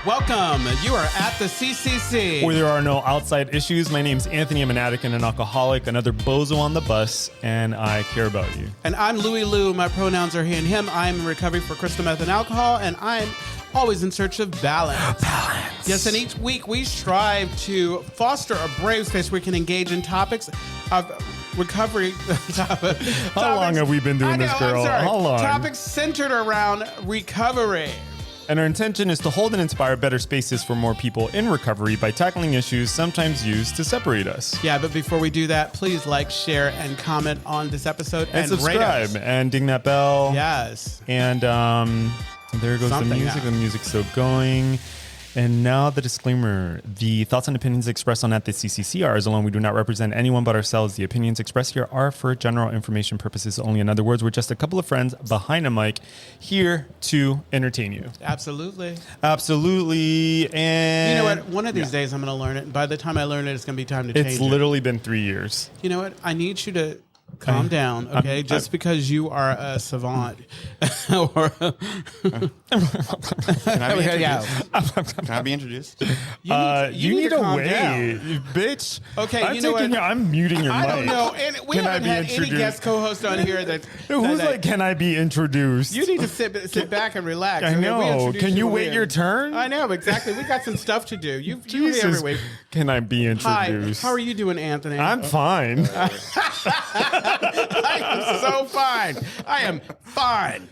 Welcome. You are at the CCC. Where there are no outside issues. My name's Anthony. I'm an addict and an alcoholic, another bozo on the bus, and I care about you. And I'm LouiLou. My pronouns are he and him. I'm in recovery for crystal meth and alcohol, and I'm always in search of balance. Yes, and each week we strive to foster a brave space where we can engage in topics of recovery. How long have we been doing this, girl? How long? Topics centered around recovery. And our intention is to hold and inspire better spaces for more people in recovery by tackling issues sometimes used to separate us. Yeah, but before we do that, please like, share, and comment on this episode And rate us. subscribe and ding that bell. Yes. And there goes Something the music. now. The music's still going. And now the disclaimer. The thoughts and opinions expressed on at the CCC are as alone. We do not represent anyone but ourselves. The opinions expressed here are for general information purposes only. In other words, we're just a couple of friends behind a mic here to entertain you. Absolutely. Absolutely. And You know what? One of these days I'm going to learn it. And by the time I learn it, it's going to be time to change it's it. literally been 3 years. You know what? I need you to calm down, okay? Just because you are a savant. Or Can I be introduced? Can I be introduced? You need to calm wait, down. bitch. Okay, I'm you know what? I'm muting your I mic. don't know. And we Can I haven't be had any introduced? guest co-host on here that... Who's that- like, can I be introduced? You need to sit back and relax. I Okay, we know. introduced Can you wait weird. your turn? I know, exactly. We got some stuff to do. You every Jesus. week. Can I be Hi, introduced? how are you doing, Anthony? I'm fine. I am so fine. I am fine.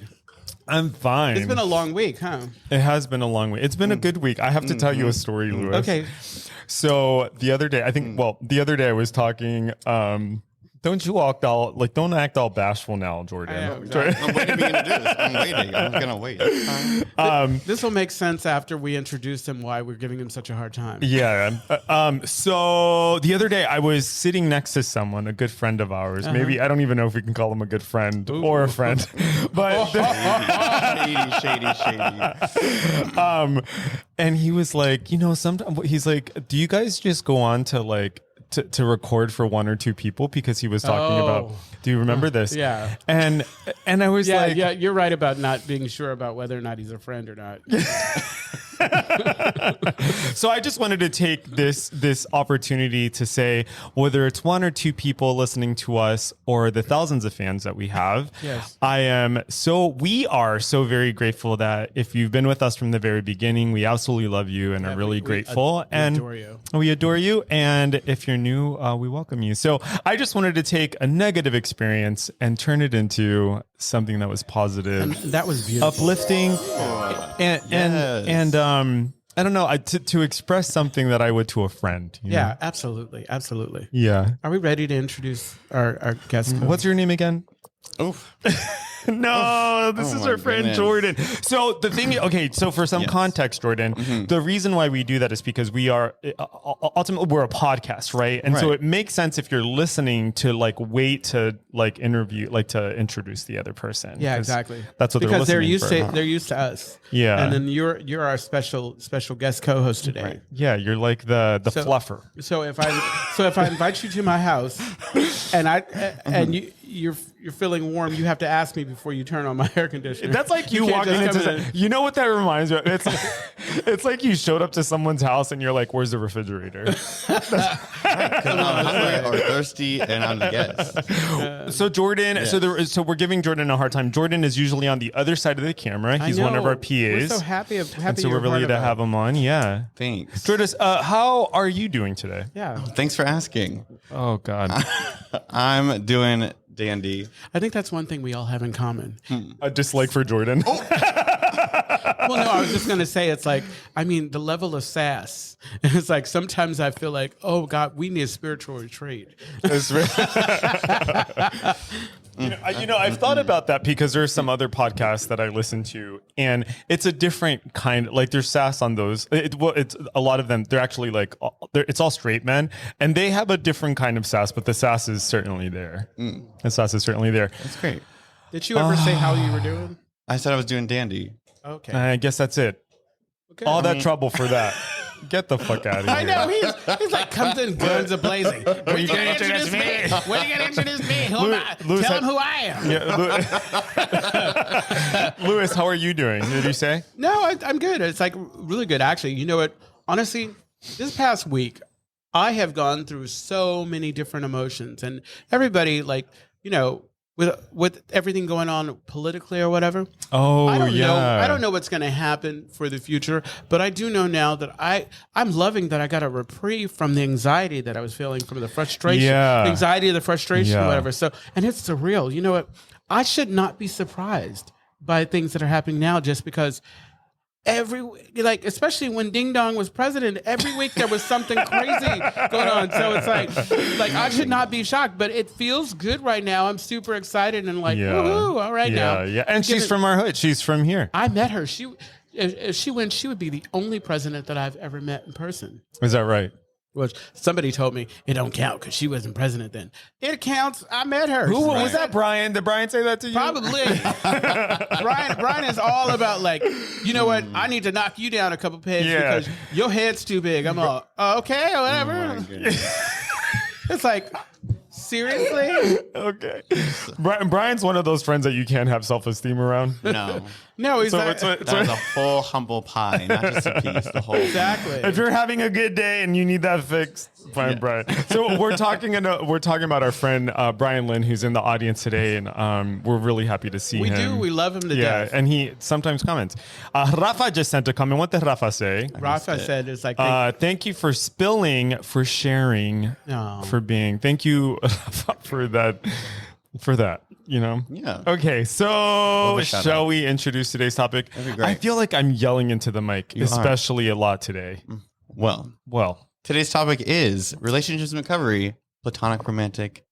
I'm fine. It's been a long week, huh? It has been a long week. It's been a good week. I have to tell you a story, Louis. Okay. So the other day, the other day I was talking. Don't act all bashful now, Jordan. I know, exactly. I'm waiting to be introduced. I'm waiting. I'm going to wait. This will make sense after we introduce him why we're giving him such a hard time. Yeah. So the other day I was sitting next to someone, a good friend of ours. Maybe I don't even know if we can call him a good friend or a friend, but Shady. and he was like, sometimes he's like, do you guys just go on to like to record for one or two people? Because he was talking about, do you remember this? Yeah. And I was like, yeah, you're right about not being sure about whether or not he's a friend or not. So I just wanted to take this opportunity to say, whether it's one or two people listening to us or the thousands of fans that we have, Yes. we are so very grateful that if you've been with us from the very beginning, we absolutely love you and are really grateful. We And adore you. we adore you. And if you're new, we welcome you. So I just wanted to take a negative experience and turn it into something that was positive. And that was beautiful. Uplifting, and I don't know, to express something that I would to a friend. you know? Yeah, absolutely. Absolutely. Yeah. Are we ready to introduce our guest? What's your name again? Oof. No, this is my our friend goodness. Jordan. So the thing, okay, so for some context, Jordan, the reason why we do that is because we are ultimately we're a podcast, right? And so Right. it makes sense if you're listening to like wait to like interview, like to introduce the other person. Yeah, 'Cause exactly. That's what because they're they're listening used for. to they're used to us. Yeah. And then you're our special guest co-host today. Yeah, you're like the So- fluffer. So if I invite you to my house and you're feeling warm, you have to ask me before you turn on my air conditioner. That's like you can't walking just into. come in. You know what that reminds me of? It's like you showed up to someone's house and you're like, "Where's the refrigerator?" Because I'm hungry or thirsty and I'm the guest. So Jordan, so we're giving Jordan a hard time. Jordan is usually on the other side of the camera. He's one of our PAs. We're so happy and so you're we're really part to of have it. him on. Yeah. Thanks. Jordan, how are you doing today? Yeah, Thanks for asking. Oh God, I'm doing dandy. I think that's one thing we all have in common. a dislike for Jordan. Well, no, I was just gonna say it's like the level of sass. It's like sometimes I feel like, oh God, we need a spiritual retreat. It's really- I've thought about that because there's some other podcasts that I listen to, and it's a different kind. Like there's sass on those. It's a lot of them. They're actually like it's all straight men, and they have a different kind of sass, but the sass is certainly there. The sass is certainly there. That's great. Did you ever say how you were doing? I said I was doing dandy. Okay. I guess that's it. Okay. All that trouble for that. Get the fuck out of here. I know he's like comes in guns a blazing. When you gonna introduce me? When you gonna introduce me? Who am I? Louis, Tell him who I am. Yeah, Louis, how are you doing? Did you say? No, I'm good. It's like really good, actually. You know what? Honestly, this past week, I have gone through so many different emotions, and everybody, like, you know, with everything going on politically or whatever. Oh, I don't yeah. know. I don't know what's going to happen for the future, but I do know now that I'm loving that I got a reprieve from the anxiety that I was feeling, from the frustration, Yeah. the anxiety, the frustration, Yeah. whatever. So, and it's surreal. You know what? I should not be surprised by things that are happening now, just because especially when Ding Dong was president, every week there was something crazy going on. So it's like I should not be shocked, but it feels good right now. I'm super excited and like, woohoo, all right now. Yeah. And she's from our hood. She's from here. I met her. If she wins, she would be the only president that I've ever met in person. Is that right? Which somebody told me it don't count because she wasn't president then. It counts. I met her. Who was that, Brian? Did Brian say that to you? Probably. Brian is all about, like, you know what? I need to knock you down a couple pegs because your head's too big. I'm all, okay, whatever. It's like, seriously? Okay. Brian's one of those friends that you can't have self-esteem around. No, he's That was a full humble pie, not just a piece. The whole exactly. If you're having a good day and you need that fixed, fine, Brian. So we're talking about our friend Brian Lynn, who's in the audience today, and we're really happy to see him. We do. We love him to death. And he sometimes comments. Rafa just sent a comment. What did Rafa say? Rafa said, "It's like thank you for spilling, for sharing, for being. Thank you, Rafa, for that." You know? Yeah. Okay, so shall we introduce today's topic? That'd be great. I feel like I'm yelling into the mic, especially a lot today. Well, today's topic is relationships and recovery, platonic romantic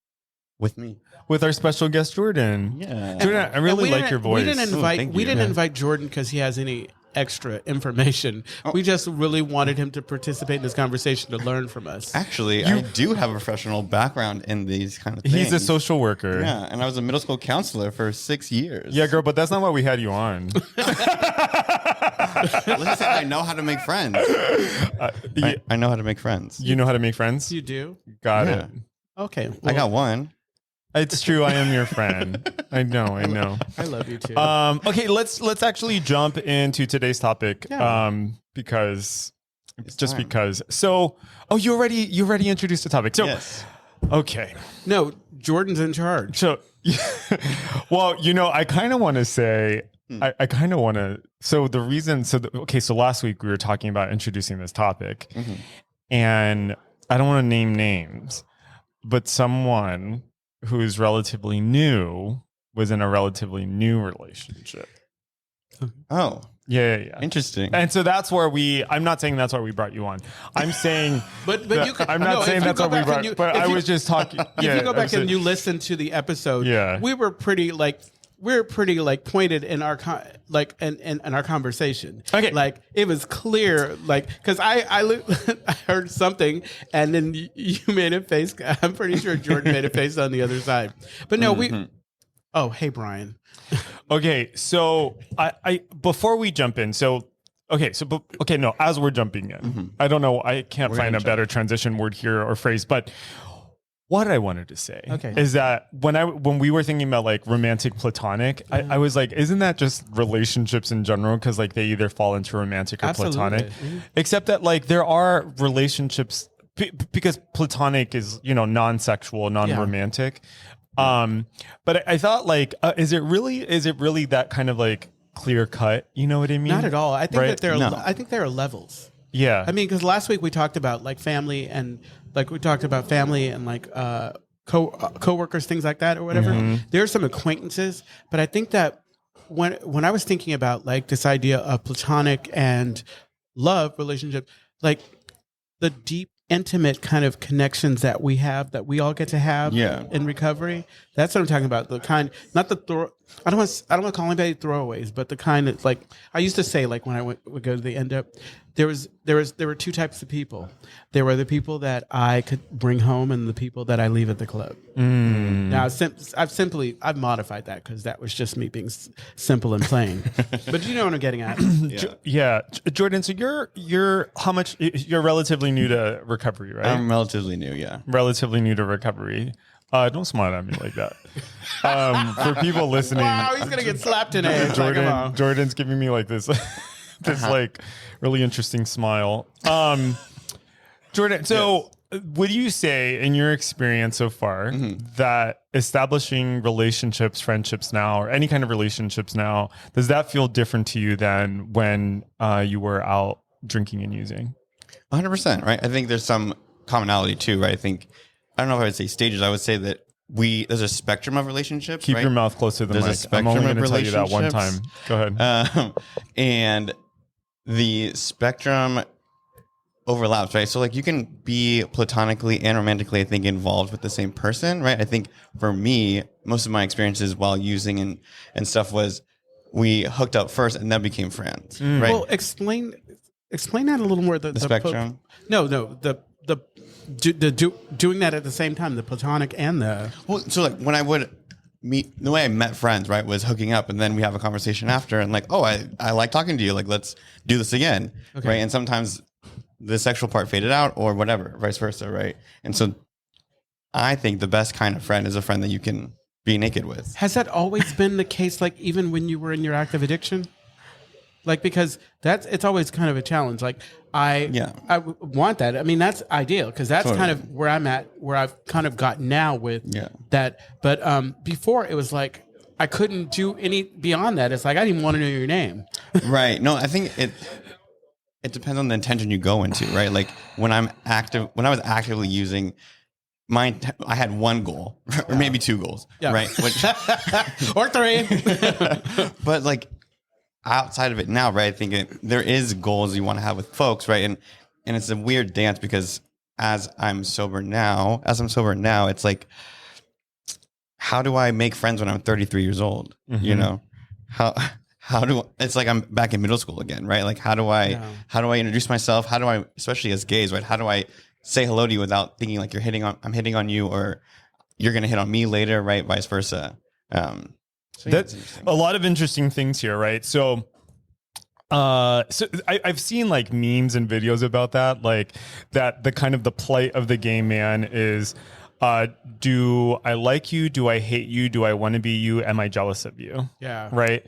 with me. With our special guest, Jordan. Yeah. Jordan, I really like your voice. We didn't invite Jordan because he has any extra information. We just really wanted him to participate in this conversation to learn from us. Actually, I do have a professional background in these kind of things. He's a social worker. Yeah, and I was a middle school counselor for 6 years. Yeah, girl, but that's not why we had you on. Listen, I know how to make friends. I know how to make friends. You know how to make friends? You do? Got it. Okay. I got one. It's true. I am your friend. I know. I love you too. Okay, let's actually jump into today's topic. Because. So, you already introduced the topic. So, yes. Okay. No, Jordan's in charge. So, well, I kind of want to say, I kind of want to. So the reason, so last week we were talking about introducing this topic, and I don't want to name names, but someone who's relatively new was in a relatively new relationship. Oh. Yeah. Interesting. And so that's where I'm not saying that's why we brought you on. I'm saying, but you could, I'm not saying that's why we brought, but I was just talking. If you go back and you listen to the episode, we were pretty pointed in our in our conversation. Okay, like it was clear, like because I heard something and then you made a face. I'm pretty sure Jordan made a face on the other side, but no, Oh, hey Brian. Okay, so I before we jump in, as we're jumping in, I don't know, I can't find a better transition word here or phrase, but. What I wanted to say is that when we were thinking about like romantic platonic, I was like, isn't that just relationships in general? Because like they either fall into romantic or platonic, except that like there are relationships because platonic is non-sexual, non-romantic. But I thought like, is it really that kind of like clear cut? You know what I mean? Not at all. I think that I think there are levels. Yeah. I mean, because last week we talked about like family and like co-workers, things like that or whatever. There's some acquaintances, but I think that when I was thinking about like this idea of platonic and love relationship, like the deep, intimate kind of connections that we all get to have in recovery, That's what I'm talking about. The kind, not the throw. I don't want to call anybody throwaways, but the kind that, like, I used to say, like, when I would go to the end up, there were two types of people. There were the people that I could bring home, and the people that I leave at the club. Now I've modified that because that was just me being simple and plain. But you know what I'm getting at. Yeah, Jordan. So you're how much? You're relatively new to recovery, right? I'm relatively new. Yeah. Relatively new to recovery. Don't smile at me like that. For people listening, Wow, he's gonna get slapped in the head. Jordan's giving me like this, like really interesting smile. Jordan, so would you say, in your experience so far, that establishing relationships, friendships now, or any kind of relationships now, does that feel different to you than when you were out drinking and using? 100%. Right. I think there's some commonality too. Right. I don't know if I would say stages. I would say that there's a spectrum of relationships. Keep right? your mouth close to the There's a mic. I'm spectrum only of going to tell you that one time. Go ahead. And the spectrum overlaps, right? So like you can be platonically and romantically, I think, involved with the same person, right? I think for me, most of my experiences while using and stuff was we hooked up first and then became friends, right? Well, explain that a little more. The spectrum. Doing that at the same time, the platonic and the. Well, so like when I would meet, the way I met friends, right, was hooking up, and then we have a conversation after, and like, oh, I like talking to you, like let's do this again, right? And sometimes the sexual part faded out, or whatever, vice versa, right? And so I think the best kind of friend is a friend that you can be naked with. Has that always been the case? Like even when you were in your active addiction, like because it's always kind of a challenge. Like I want that. I mean, that's ideal because that's kind of where I'm at, where I've kind of got now with that. But before it was like I couldn't do any beyond that. It's like I didn't even want to know your name. Right. No, I think it depends on the intention you go into, right? Like when I was actively using. I had one goal, or maybe two goals, right? Or three. But like outside of it now, right? I think there is goals you want to have with folks, right? And it's a weird dance because as I'm sober now, it's like, how do I make friends when I'm 33 years old? You know, it's like I'm back in middle school again, right? Like how do I introduce myself? How do I, especially as gays, right? How do I say hello to you without thinking like I'm hitting on you, or you're going to hit on me later, right? Vice versa. That's a lot of interesting things here, right? So I've seen like memes and videos about that, like that the kind of the plight of the gay man is, do I like you? Do I hate you? Do I want to be you? Am I jealous of you? Yeah. Right.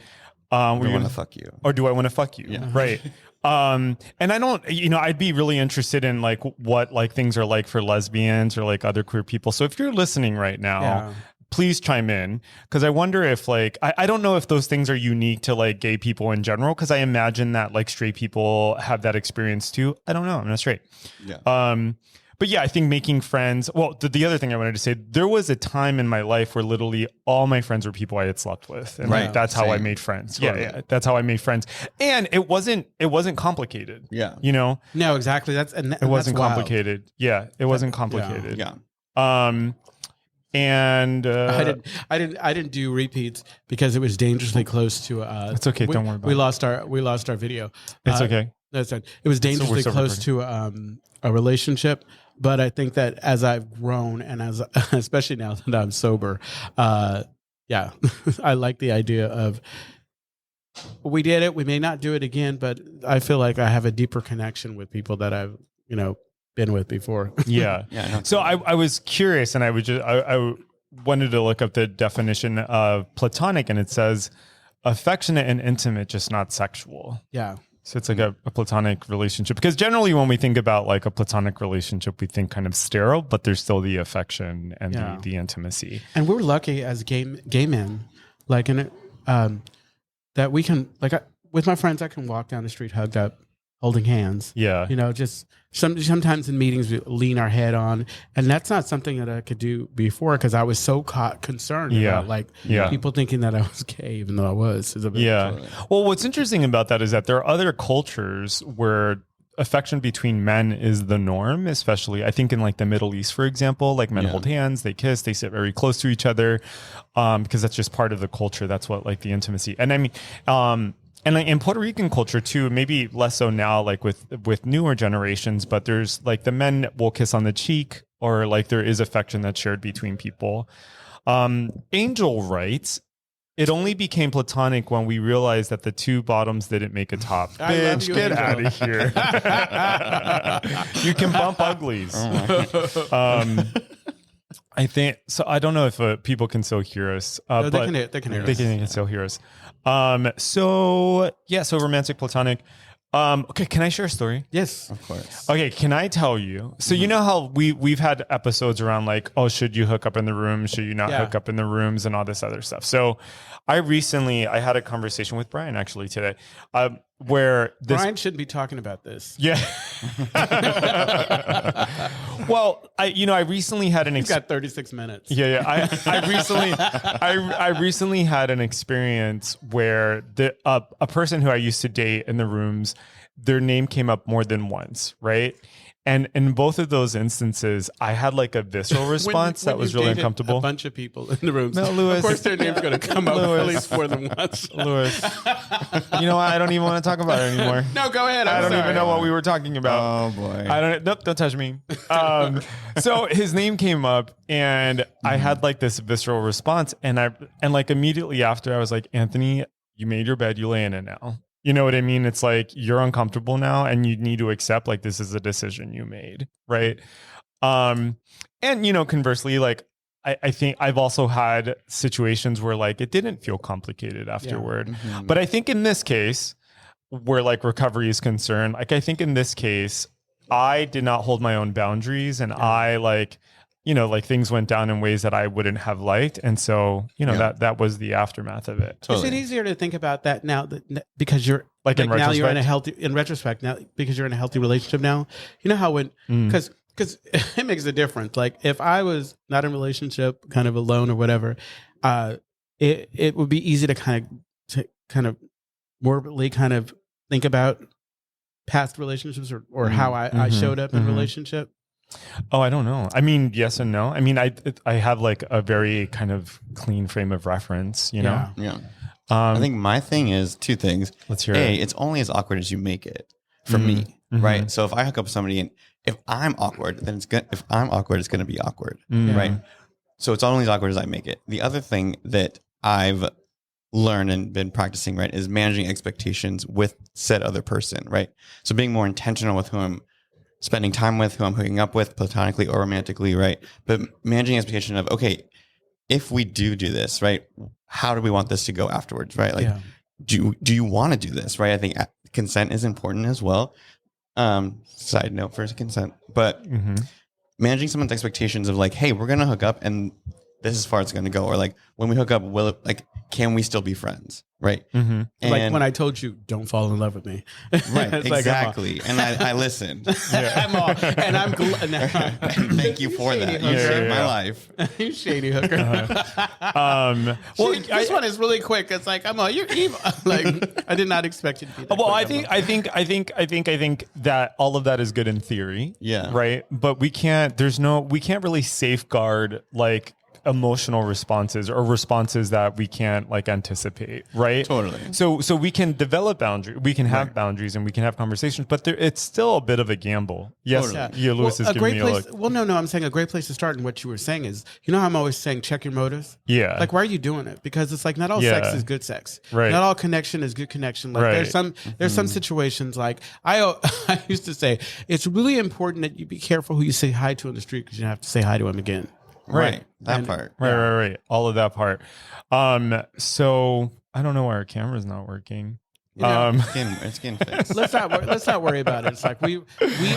Do I want to fuck you? Or do I want to fuck you? Yeah. Right. And I don't, I'd be really interested in like what like things are like for lesbians or like other queer people. So if you're listening right now, please chime in, because I wonder if like, I don't know if those things are unique to like gay people in general, because I imagine that like straight people have that experience too. I don't know. I'm not straight. Yeah. But yeah, I think making friends. Well, the other thing I wanted to say, there was a time in my life where literally all my friends were people I had slept with, and like, that's how I made friends. Totally. Yeah, that's how I made friends, and it wasn't complicated. Yeah, no, exactly. It wasn't complicated. Yeah, it wasn't complicated. Yeah. And I didn't do repeats because it was dangerously close to. It's okay. Don't worry about it. We lost our video. It's okay. That's fine. It was dangerously close to a relationship. But I think that as I've grown and especially now that I'm sober, I like the idea of we did it. We may not do it again, but I feel like I have a deeper connection with people that I've, been with before. Yeah. So I was curious, and I wanted to look up the definition of platonic, and it says affectionate and intimate, just not sexual. Yeah. So it's like a platonic relationship, because generally when we think about like a platonic relationship, we think kind of sterile, but there's still the affection and the intimacy. And we're lucky as gay men, like that we can, like with my friends, I can walk down the street hugged up, holding hands. Yeah. Just sometimes in meetings we lean our head on, and that's not something that I could do before because I was so concerned about people thinking that I was gay, even though I was. Well, what's interesting about that is that there are other cultures where affection between men is the norm, especially I think in like the Middle East, for example, like men hold hands, they kiss, they sit very close to each other, because that's just part of the culture. That's what like the intimacy. And I mean, and in Puerto Rican culture too, maybe less so now, like with newer generations, but there's like the men will kiss on the cheek, or like there is affection that's shared between people. Angel writes, it only became platonic when we realized that the two bottoms didn't make a top. Bitch, get out of here. You can bump uglies. I think so. I don't know if people can still hear us. No, but they can hear us. They can still hear us. So romantic platonic. Okay, can I share a story? Yes, Of course. Okay, can I tell you? So you know how we've had episodes around like, oh, should you hook up in the rooms? Should you not hook up in the rooms and all this other stuff? So I had a conversation with Brian actually today, where Brian shouldn't be talking about this. Yeah. Well, I recently had He's got 36 minutes. Yeah. I recently had an experience where a person who I used to date in the rooms, their name came up more than once, right? And in both of those instances, I had like a visceral response that was really uncomfortable. A bunch of people in the rooms. No, Louis. Of course, their name's going to come up at least more than once. Louis, you know what? I don't even want to talk about it anymore. No, go ahead. I don't even know what we were talking about. Oh boy. Nope, don't touch me. So his name came up and I had like this visceral response, and like immediately after I was like, Anthony, you made your bed, you lay in it now. You know what I mean? It's like you're uncomfortable now and you need to accept like this is a decision you made, right? And conversely, like I think I've also had situations where like it didn't feel complicated afterward. Yeah. Mm-hmm. But I think in this case, where like recovery is concerned, like I think in this case, I did not hold my own boundaries, and I like things went down in ways that I wouldn't have liked. And so, that was the aftermath of it. Totally. Is it easier to think about that now because you're like in now you're in in retrospect now, because you're in a healthy relationship now, you know how because it makes a difference. Like if I was not in a relationship, kind of alone or whatever, it would be easy to kind of morbidly kind of think about past relationships or how I showed up in a relationship. Oh, I don't know. I mean, yes and no. I mean, I have like a very kind of clean frame of reference, you know? Yeah. I think my thing is two things. Let's hear it. It's only as awkward as you make it for me, right? So if I hook up with somebody and if I'm awkward, then it's going to be awkward, right? So it's only as awkward as I make it. The other thing that I've learned and been practicing, right, is managing expectations with said other person, right? So being more intentional with who I'm spending time with, who I'm hooking up with, platonically or romantically, right? But managing expectation of, okay, if we do this, right, how do we want this to go afterwards, right? Like, do you want to do this, right? I think consent is important as well. Side note for consent, but managing someone's expectations of like, hey, we're going to hook up and this is as far as it's going to go. Or like, when we hook up, can we still be friends? Right. Mm-hmm. And like when I told you, don't fall in love with me. Right. Exactly. And I listened. I'm thank you for that. You saved my life. You shady hooker. This one is really quick. It's like, you're evil. Like, I did not expect you to be that well, quick. I think that all of that is good in theory. Yeah. Right. But we can't really safeguard like emotional responses or responses that we can't like anticipate, right? Totally. So we can develop boundaries, we can have boundaries, and we can have conversations, but it's still a bit of a gamble. Yes, totally. Yeah, Louis is giving me a look. Well, no, I'm saying a great place to start, and what you were saying is, how I'm always saying check your motives. Yeah. Like, why are you doing it? Because it's like not all sex is good sex. Right. Not all connection is good connection. Like there's some situations like I used to say it's really important that you be careful who you say hi to on the street because you have to say hi to him again. Right. That part. Right. All of that part. So I don't know why our camera's not working. It's getting fixed. Let's not worry about it. It's like we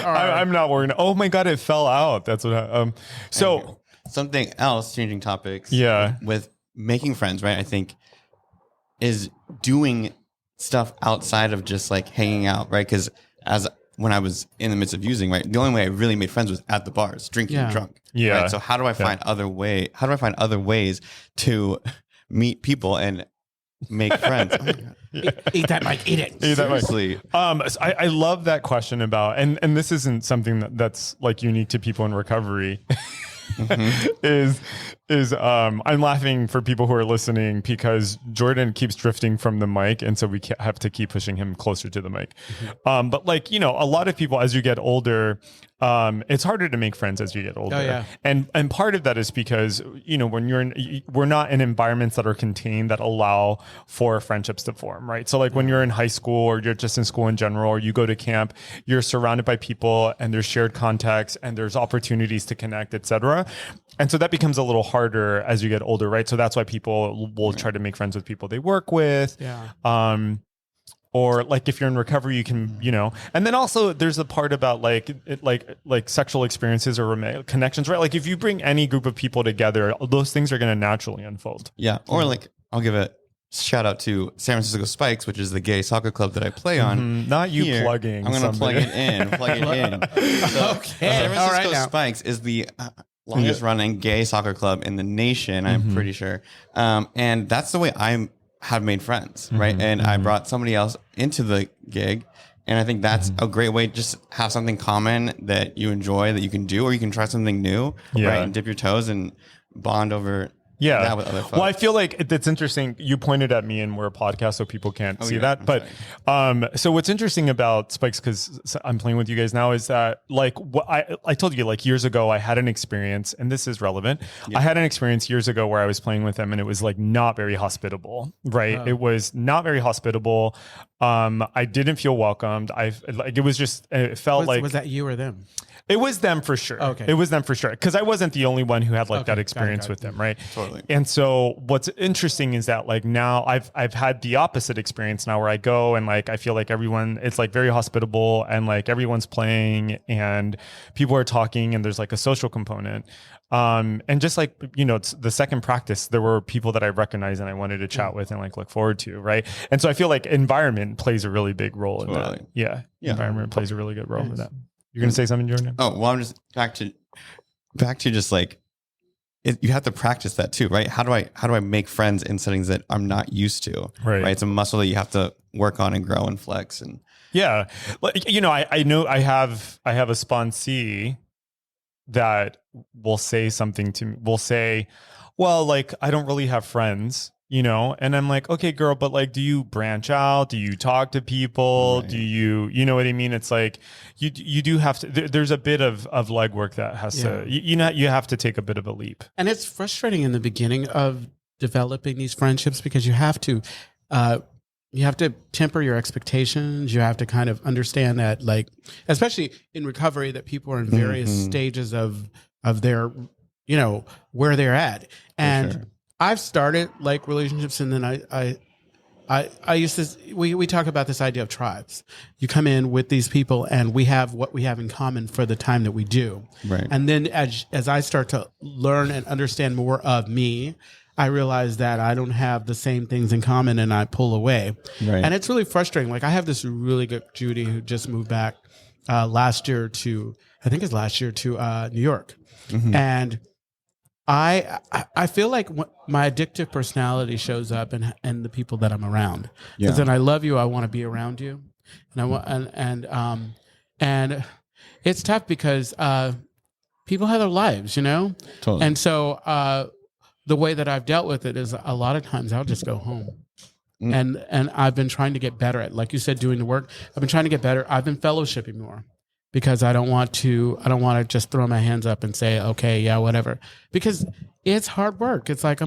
are. I'm not worried. Oh my God, it fell out. That's what. So something else, changing topics. Yeah. With making friends, right? I think is doing stuff outside of just like hanging out, right? Because when I was in the midst of using, right, the only way I really made friends was at the bars, drinking and drunk. Yeah. Right? So how do I find other ways to meet people? And make friends? Eat that, Mike. Eat it. Eat that, Mike. Seriously. So I love that question about, and this isn't something that's like unique to people in recovery. I'm laughing for people who are listening because Jordan keeps drifting from the mic, and so we have to keep pushing him closer to the mic. But like, you know, a lot of people as you get older, it's harder to make friends as you get older. Oh, yeah. And part of that is because, you know, when we're not in environments that are contained that allow for friendships to form, right? So like when you're in high school or you're just in school in general, or you go to camp, you're surrounded by people and there's shared context and there's opportunities to connect, etc. And so that becomes a little harder as you get older, right? So that's why people will try to make friends with people they work with. Yeah. Or like if you're in recovery, you can, you know, and then also there's a part about like sexual experiences or romantic connections, right? Like if you bring any group of people together, those things are going to naturally unfold. Yeah. Or like, I'll give a shout out to San Francisco Spikes, which is the gay soccer club that I play on. Not you Here, plugging. I'm going to plug it in. So, Okay. San Francisco All right now. Spikes is the longest running gay soccer club in the nation, I'm pretty sure. And that's the way I have made friends, right? And I brought somebody else into the gig. And I think that's a great way to just have something common that you enjoy that you can do, or you can try something new, right? And dip your toes and bond over that with other folks. Well, I feel like it's interesting. You pointed at me and we're a podcast, so people can't see that. I'm But so what's interesting about Spikes, because I'm playing with you guys now, is that like what I told you, like years ago, I had an experience, and this is relevant. I had an experience years ago where I was playing with them, and it was like not very hospitable, right? It was not very hospitable. I didn't feel welcomed. It felt like, was that you or them? it was them for sure. Okay. It was them for sure. Because I wasn't the only one who had like Okay. that experience Got it. with them, right? Totally. And so what's interesting is that like now I've had the opposite experience now where I go and like I feel like everyone, it's like very hospitable and like everyone's playing and people are talking and there's like a social component. And just like, you know, it's the second practice, there were people that I recognized and I wanted to chat with and like look forward to, right? And so I feel like environment plays a really big role in that. Yeah. Environment plays a really good role in that. You're going to say something, Jordan? Oh, well, I'm just back to just like, you have to practice that too, right? How do I make friends in settings that I'm not used to? Right. It's a muscle that you have to work on and grow and flex. And yeah, like, you know, I know I have a sponsee that will say something to me. Will say, well, like I don't really have friends, you know, and I'm like, okay, girl, but like, do you branch out? Do you talk to people? Right. Do you know what I mean? It's like you do have to. There's a bit of legwork that has to. You have to take a bit of a leap. And it's frustrating in the beginning of developing these friendships because you have to temper your expectations. You have to kind of understand that, like, especially in recovery, that people are in various stages of their, you know, where they're at. And I've started like relationships, and then I used to, we talk about this idea of tribes. You come in with these people and we have what we have in common for the time that we do. Right. And then as I start to learn and understand more of me, I realize that I don't have the same things in common and I pull away. Right. And it's really frustrating. Like I have this really good Judy who just moved back last year to New York. And I feel like my addictive personality shows up in the people that I'm around. Because then I love you, I want to be around you, and I want and it's tough because people have their lives, you know. Totally. And so the way that I've dealt with it is a lot of times I'll just go home. And I've been trying to get better at, like you said, doing the work. I've been trying to get better. I've been fellowshipping more. Because I don't want to just throw my hands up and say, okay, yeah, whatever. Because it's hard work. It's like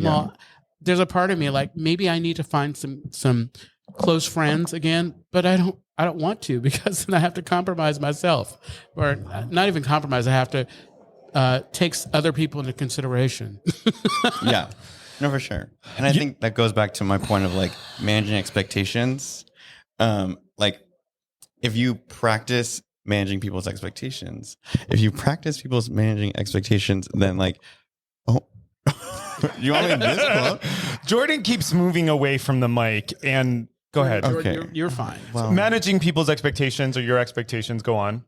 there's a part of me like maybe I need to find some close friends again, but I don't want to, because then I have to compromise myself, or not even compromise. I have to take other people into consideration. Yeah, no, for sure. And I think that goes back to my point of like managing expectations. Like if you practice managing people's expectations, then like, oh, you want me to this quote? Jordan keeps moving away from the mic, and go ahead. Okay. You're fine. Well, Managing people's expectations or your expectations. Go on.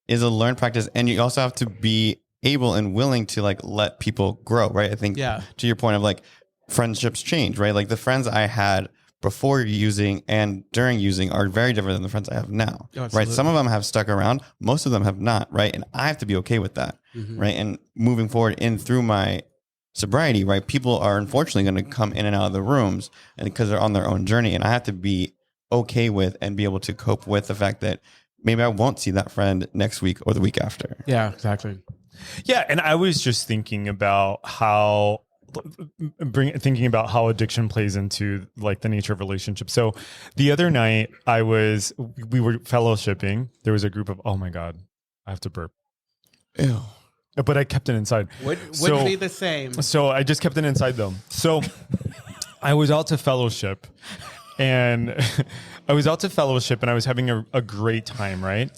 is a learned practice, and you also have to be able and willing to like let people grow, right? I think to your point of like friendships change, right? Like the friends I had before using and during using are very different than the friends I have now. Oh, right. Some of them have stuck around. Most of them have not. Right. And I have to be okay with that. Right. And moving forward in through my sobriety, right, people are unfortunately going to come in and out of the rooms and because they're on their own journey. And I have to be okay with and be able to cope with the fact that maybe I won't see that friend next week or the week after. Yeah, exactly. Yeah. And I was just thinking about how addiction plays into like the nature of relationships. So the other night we were fellowshipping. There was a group of, oh my God, I have to burp. Ew. But I kept it inside. Would be the same. So I just kept it inside though. So I was out to fellowship and I was having a great time. Right.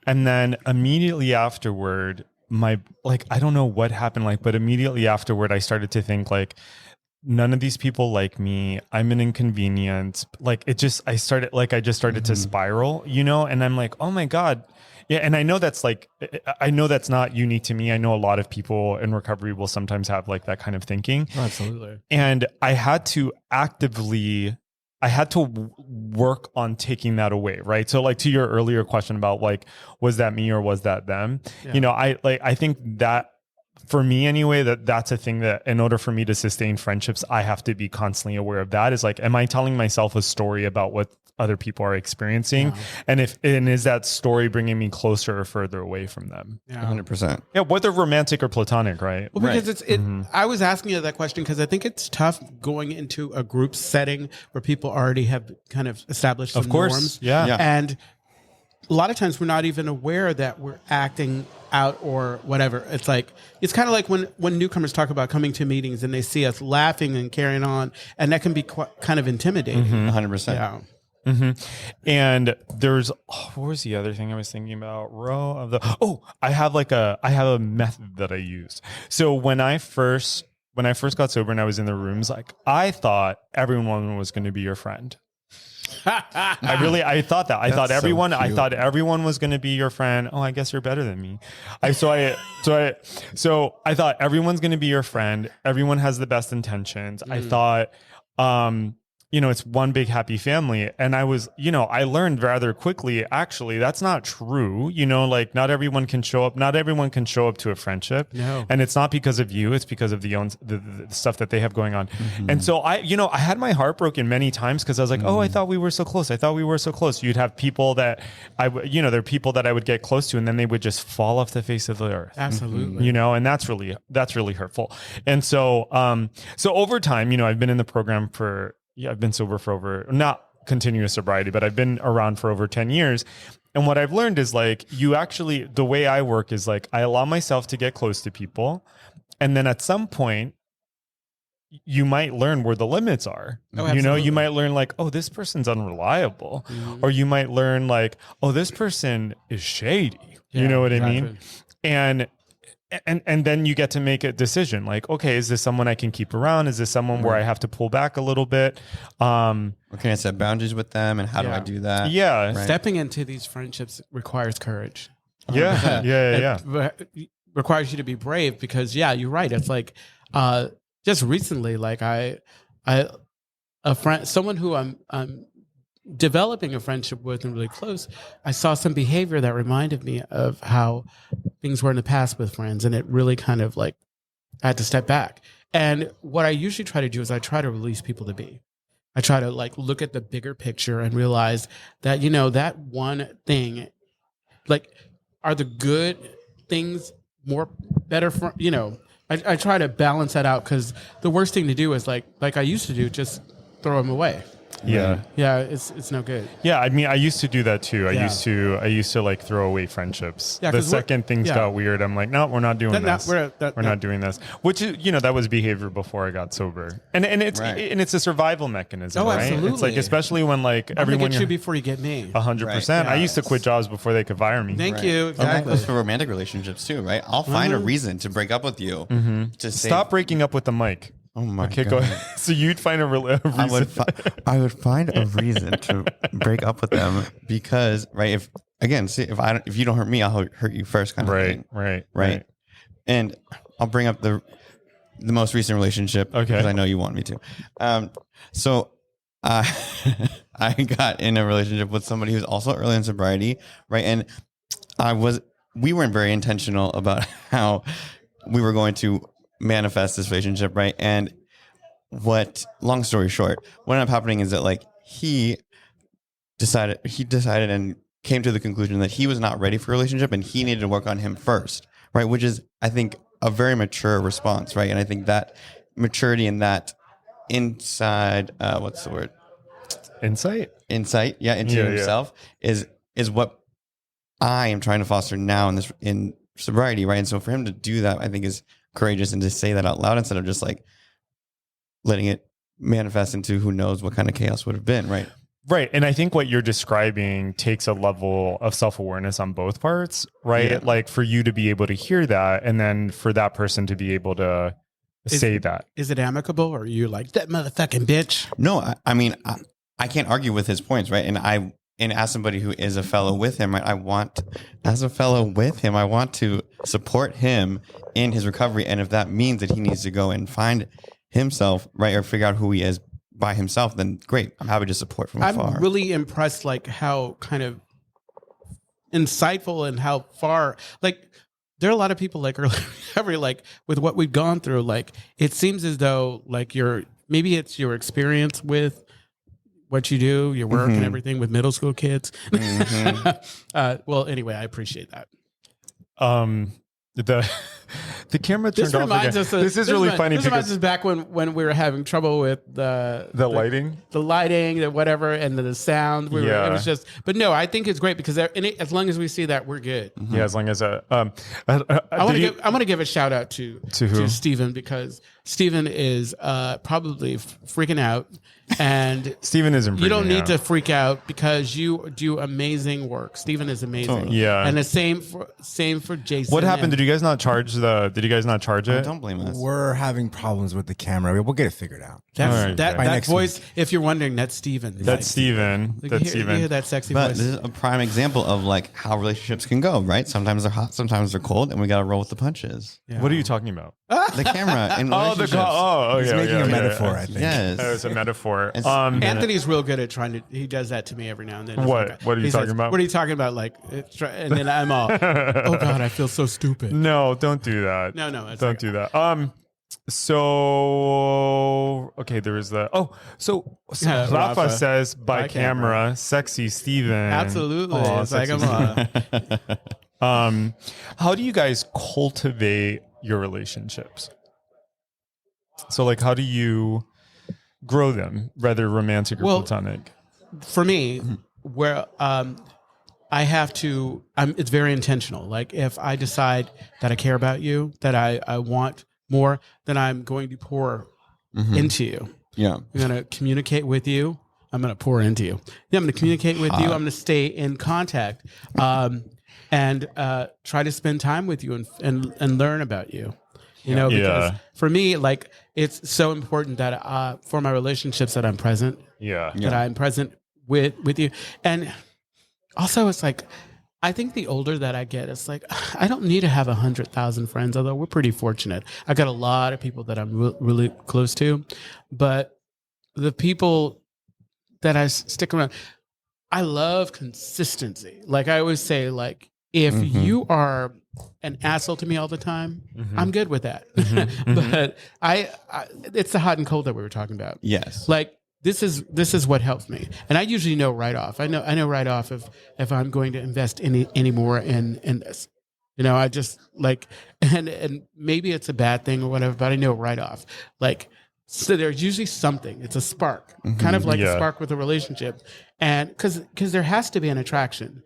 And then immediately afterward, I don't know what happened, but immediately afterward, I started to think none of these people like me. I'm an inconvenience. I just started to spiral, and I'm like, oh my God. Yeah. And I know that's not unique to me. I know a lot of people in recovery will sometimes have that kind of thinking. Oh, absolutely. And I had to work on taking that away. Right. So to your earlier question about was that me or was that them? Yeah. I think that for me anyway, that's a thing that in order for me to sustain friendships, I have to be constantly aware of that is am I telling myself a story about what other people are experiencing? Yeah. And is that story bringing me closer or further away from them? Yeah. 100%. Yeah. Whether romantic or platonic, right? Well, because I was asking you that question because I think it's tough going into a group setting where people already have kind of established some norms. Yeah. And a lot of times we're not even aware that we're acting out or whatever. It's kind of like when newcomers talk about coming to meetings and they see us laughing and carrying on, and that can be kind of intimidating. 100%. Yeah. And there's what was the other thing I was thinking about? I have a method that I use. So when I first got sober and I was in the rooms, I thought everyone was going to be your friend. I thought that. I thought everyone was going to be your friend. Oh, I guess you're better than me. So I thought everyone's going to be your friend. Everyone has the best intentions. I thought, it's one big happy family. And I learned rather quickly, actually, that's not true. Not everyone can show up. Not everyone can show up to a friendship. No. And it's not because of you. It's because of the stuff that they have going on. Mm-hmm. And so I had my heart broken many times because I was like, oh, I thought we were so close. You'd have people that there are people that I would get close to and then they would just fall off the face of the earth. Absolutely. And that's really hurtful. And so, so over time, I've been in the program I've been sober for not continuous sobriety, but I've been around for over 10 years. And what I've learned is the way I work is I allow myself to get close to people. And then at some point, you might learn where the limits are. Oh, you might learn oh, this person's unreliable. Mm-hmm. Or you might learn oh, this person is shady. Yeah, you know what exactly. I mean? And then you get to make a decision okay, is this someone I can keep around? Is this someone where I have to pull back a little bit? Or can I set boundaries with them? And how do I do that? Yeah. Right. Stepping into these friendships requires courage. Yeah. Yeah. It requires you to be brave because you're right. It's just recently, a friend, someone who I'm developing a friendship with and really close, I saw some behavior that reminded me of how things were in the past with friends. And it really kind of I had to step back. And what I usually try to do is I try to release people to be. I try to look at the bigger picture and realize that, that one thing, are the good things better for, I try to balance that out because the worst thing to do is like I used to do, just throw them away. Yeah. Yeah, it's no good. Yeah, I mean, I used to do that too. I used to throw away friendships. Yeah, the second things got weird, I'm like, no, we're not doing this. We're not doing this. Which is, that was behavior before I got sober. And it's a survival mechanism, right? Absolutely. It's especially when everyone get you before you get me. 100%. Right. I used to quit jobs before they could fire me. Thank you. Exactly. That's for romantic relationships too, right? I'll find a reason to break up with you. Mm-hmm. To stop breaking up with the mic. Oh my God. Go ahead. So you'd find a reason. I would find a reason to break up with them because, right? If you don't hurt me, I'll hurt you first, kind of thing. Right. And I'll bring up the most recent relationship because I know you want me to. So I got in a relationship with somebody who's also early in sobriety, right? And we weren't very intentional about how we were going to manifest this relationship, right? And long story short, what ended up happening is that like he decided and came to the conclusion that he was not ready for a relationship and he needed to work on him first, right? Which is, I think, a very mature response, right? And I think that maturity and that inside, what's the word? Insight, yeah, into himself is what I am trying to foster now in sobriety, right? And so for him to do that, I think is courageous, and to say that out loud instead of just like letting it manifest into who knows what kind of chaos would have been, right? Right. And I think what you're describing takes a level of self-awareness on both parts, right? Yeah. Like for you to be able to hear that, and then for that person to be able to say that. Is it amicable, or are you like, that motherfucking bitch? No, I mean, I can't argue with his points, right? And as somebody who is a fellow with him, right, I want to support him in his recovery. And if that means that he needs to go and find himself, right, or figure out who he is by himself, then great. I'm happy to support from afar. I'm really impressed, like how kind of insightful and how far, like there are a lot of people like early, like with what we've gone through, like it seems as though like maybe it's your experience with what you do, your work and everything with middle school kids. Well, anyway, I appreciate that. The camera turned off again. This is really funny. This reminds us back when we were having trouble with the lighting, the whatever, and the sound. It was just. But no, I think it's great because as long as we see that, we're good. Yeah, as long as I want to give a shout out to Stephen, because Stephen is probably freaking out. And Stephen isn't. You don't need to freak out because you do amazing work. Stephen is amazing. Yeah, and the same for Jason. What happened? Did you guys not charge it? Don't blame us. We're having problems with the camera. We'll get it figured out. That voice, if you're wondering, that's Stephen. That's Stephen. That's Stephen. You hear that sexy but voice. This is a prime example of like how relationships can go, right? Sometimes they're hot, sometimes they're cold, and we got to roll with the punches. Yeah. What are you talking about? The camera and relationships. He's making a metaphor, I think. Yes. It's a metaphor. Anthony's real good at he does that to me every now and then. What are you talking about? What are you talking about? Like, and then I'm all, oh God, I feel so stupid. No, don't do that. No, don't do that. So okay, there is so Rafa says by camera, sexy Steven. Absolutely. Oh, it's like I'm how do you guys cultivate your relationships? So like, how do you grow them, whether romantic or platonic? For me, where I have to, it's very intentional. Like if I decide that I care about you, that I want more, then I'm going to pour into you. Yeah. I'm going to communicate with you. I'm going to pour into you. Yeah, I'm going to communicate with you. I'm going to stay in contact and try to spend time with you and learn about you. You know, because for me, like it's so important that for my relationships that I'm present. Yeah. That I'm present with you. And also it's like, I think the older that I get, it's like, I don't need to have 100,000 friends, although we're pretty fortunate. I got a lot of people that I'm really close to, but the people that I stick around, I love consistency. Like I always say, like, if you are an asshole to me all the time, I'm good with that. But it's the hot and cold that we were talking about. Yes. Like this is what helps me. And I usually know right off. I know right off if I'm going to invest any more in this. You know, I just like, and maybe it's a bad thing or whatever, but I know right off. Like, so there's usually something. It's a spark, kind of like a spark with a relationship. And because there has to be an attraction.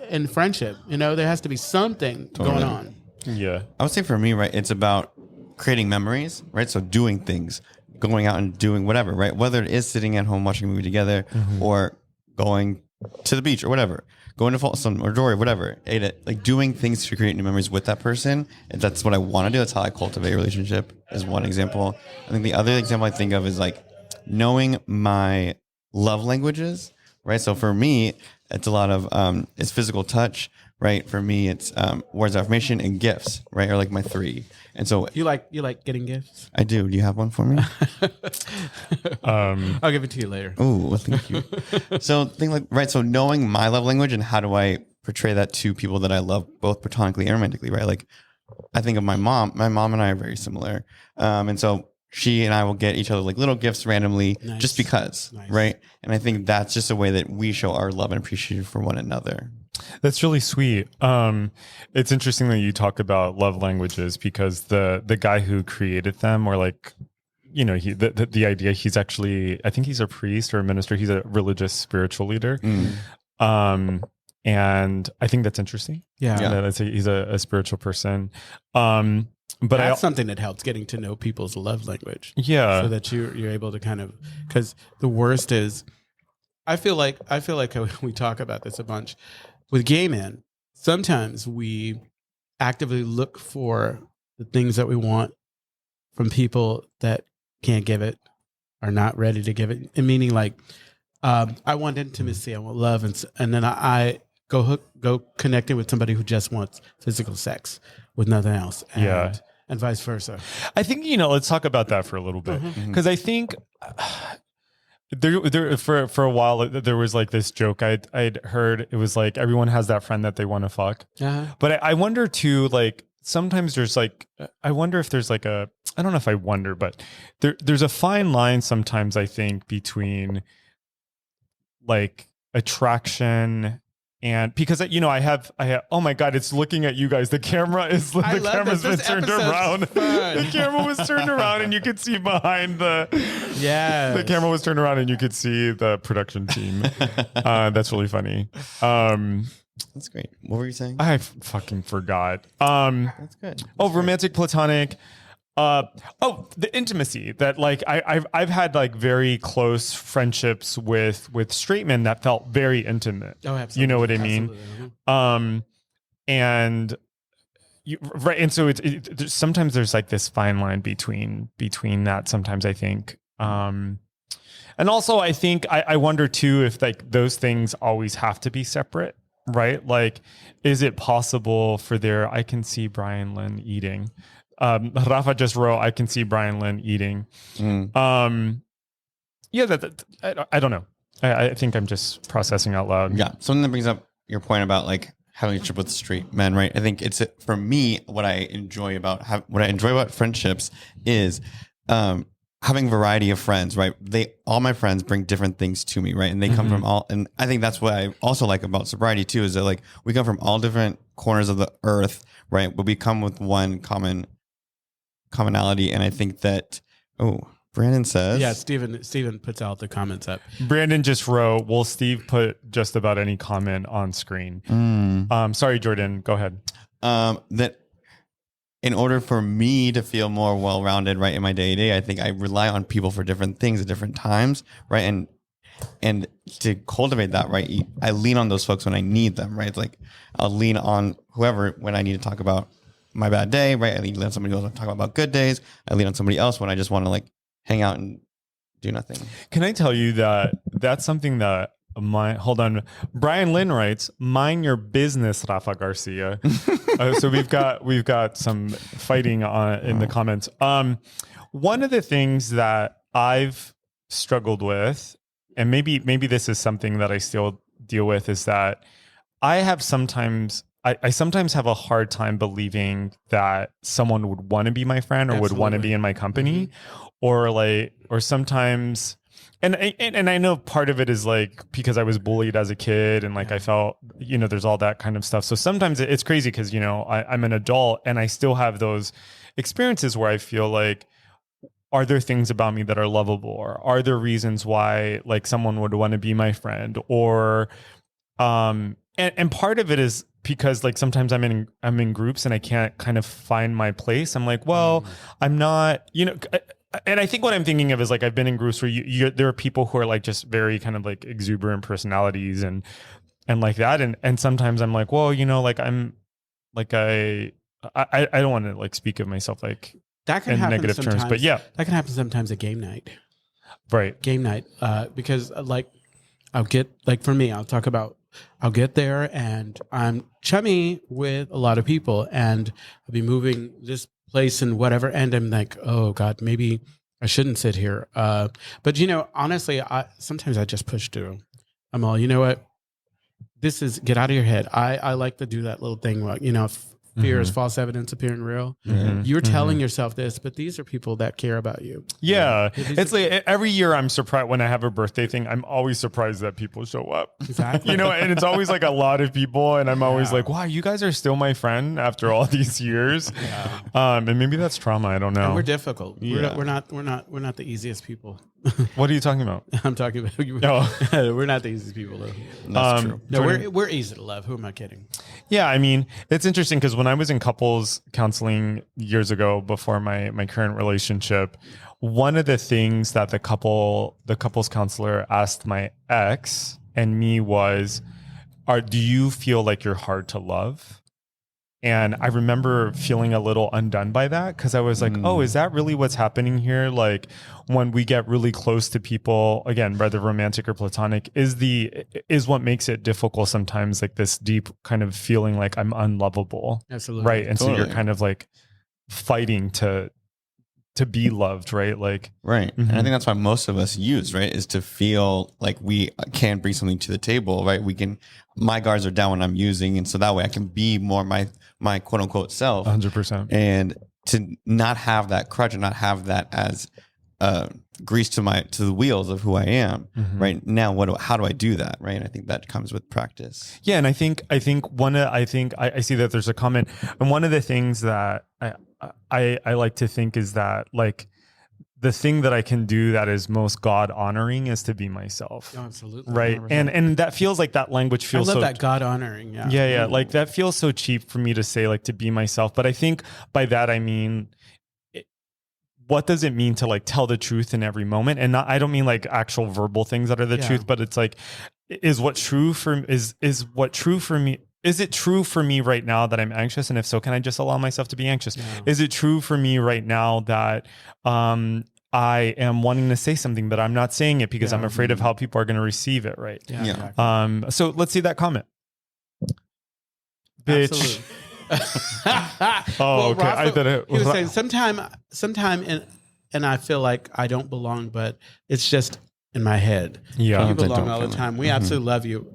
In friendship, you know, there has to be something going on. Yeah. I would say for me, right, it's about creating memories, right? So doing things, going out and doing whatever, right? Whether it is sitting at home watching a movie together or going to the beach or whatever, going to Folsom or Dory, whatever. Like doing things to create new memories with that person. And that's what I want to do. That's how I cultivate a relationship is one example. I think the other example I think of is like knowing my love languages, right? So for me, it's a lot of it's physical touch, right? For me, it's words of affirmation and gifts, right? Are like my three. And so You like getting gifts? I do. Do you have one for me? I'll give it to you later. Oh, well, thank you. So so knowing my love language and how do I portray that to people that I love both platonically and romantically, right? Like I think of my mom. My mom and I are very similar. And so she and I will get each other like little gifts randomly just because, right? And I think that's just a way that we show our love and appreciation for one another. That's really sweet. It's interesting that you talk about love languages because the guy who created them, or like, you know, the idea, he's actually, I think he's a priest or a minister. He's a religious spiritual leader. And I think that's interesting. Yeah. He's a spiritual person. But that's something that helps, getting to know people's love language. Yeah. So that you're able to kind of, because the worst is, I feel like we talk about this a bunch with gay men. Sometimes we actively look for the things that we want from people that can't give it, are not ready to give it. And meaning like, I want intimacy, I want love, and then I go connecting with somebody who just wants physical sex with nothing else. And vice versa. I think, let's talk about that for a little bit. Because I think there for a while, there was like this joke I'd heard. It was like, everyone has that friend that they want to fuck. But I wonder too, like, sometimes there's like, I wonder if there's like I don't know if I wonder, but there's a fine line sometimes, I think, between like attraction. And because, I have, oh my God, it's looking at you guys. The camera's been turned around. The camera was turned around and you could see behind the camera was turned around and you could see the production team. That's really funny. That's great. What were you saying? I fucking forgot. That's good. Romantic, platonic. The intimacy that like I've had like very close friendships with straight men that felt very intimate. Oh, absolutely. You know what I mean? And right. And so sometimes there's like this fine line between that. Sometimes I think, and also I think I wonder too, if like those things always have to be separate, right? Like, is it possible for I can see Brian Lynn eating. Rafa just wrote, I can see Brian Lynn eating. I don't know. I think I'm just processing out loud. Yeah. Something that brings up your point about like having a trip with straight men, right? I think it's, for me, what I enjoy about friendships is having variety of friends, right? All my friends bring different things to me, right? And they come from and I think that's what I also like about sobriety too, is that like we come from all different corners of the earth, right? But we come with one commonality. And I think that, Brandon says, yeah, Steven puts out the comments up. Brandon just wrote, will Steve put just about any comment on screen? Sorry, Jordan, go ahead. That in order for me to feel more well-rounded, right, in my day-to-day, I think I rely on people for different things at different times, right? And to cultivate that, right, I lean on those folks when I need them, right? It's like I'll lean on whoever when I need to talk about my bad day, right? I lean on somebody else when I talk about good days. I lean on somebody else when I just want to like hang out and do nothing. Can I tell you that that's something that Brian Lynn writes, mind your business, Rafa Garcia. So we've got some fighting in the comments. One of the things that I've struggled with, and maybe this is something that I still deal with, is that I sometimes have a hard time believing that someone would want to be my friend or would want to be in my company, or sometimes, and I know part of it is like because I was bullied as a kid and like I felt, there's all that kind of stuff. So sometimes it's crazy because, I'm an adult and I still have those experiences where I feel like, are there things about me that are lovable, or are there reasons why like someone would want to be my friend, or, and part of it is because like sometimes I'm in groups and I can't kind of find my place. I'm like, well, I'm not, and I think what I'm thinking of is like I've been in groups where there are people who are like just very kind of like exuberant personalities and like that, and sometimes I'm like, well, like I'm like I don't want to like speak of myself like that can in happen negative sometimes. terms, but yeah, that can happen sometimes at game night, right? Game night, because like I'll get like for me, I'll talk about I'll get there, and I'm chummy with a lot of people, and I'll be moving this place and whatever, and I'm like, oh God, maybe I shouldn't sit here. But honestly, sometimes I just push through. I'm all, you know what? This is get out of your head. I like to do that little thing, fear is false evidence appearing real. You're telling yourself this, but these are people that care about you. Yeah. It's like every year I'm surprised when I have a birthday thing, I'm always surprised that people show up. Exactly. And it's always like a lot of people. And I'm always like, wow, you guys are still my friend after all these years. And maybe that's trauma. I don't know. And we're difficult. Yeah. We're not the easiest people. What are you talking about? I'm talking about we're not the easiest people though. That's true. No, we're easy to love. Who am I kidding? Yeah, I mean, it's interesting because when I was in couples counseling years ago before my current relationship, one of the things that the couples counselor asked my ex and me was, do you feel like you're hard to love? And I remember feeling a little undone by that because I was like, oh, is that really what's happening here? Like when we get really close to people, again, whether romantic or platonic, is what makes it difficult sometimes, like this deep kind of feeling like I'm unlovable. Absolutely. Right. And Totally. so you're kind of like fighting to be loved, right? Like, Right. And I think that's why most of us use, right, is to feel like we can bring something to the table, right? My guards are down when I'm using. And so that way I can be more my quote unquote self. 100%. And to not have that crutch and not have that as grease to the wheels of who I am right now. How do I do that? Right. And I think that comes with practice. Yeah. And I think I see that there's a comment. And one of the things that I like to think is that like the thing that I can do that is most God honoring is to be myself. Oh, absolutely. Right. 100%. And that feels like that language feels I love so that God honoring. Yeah. Yeah. Like that feels so cheap for me to say, like, to be myself. But I think by that, I mean, what does it mean to like tell the truth in every moment? And I don't mean like actual verbal things that are the truth, but it's like, is it true for me? Is it true for me right now that I'm anxious? And if so, can I just allow myself to be anxious? Yeah. Is it true for me right now that I am wanting to say something, but I'm not saying it because I'm afraid of how people are going to receive it, right? Yeah. Exactly. So let's see that comment. Bitch. Well, okay. Rafa, he was saying sometime and I feel like I don't belong, but it's just in my head. Yeah. You belong all the time. We absolutely love you.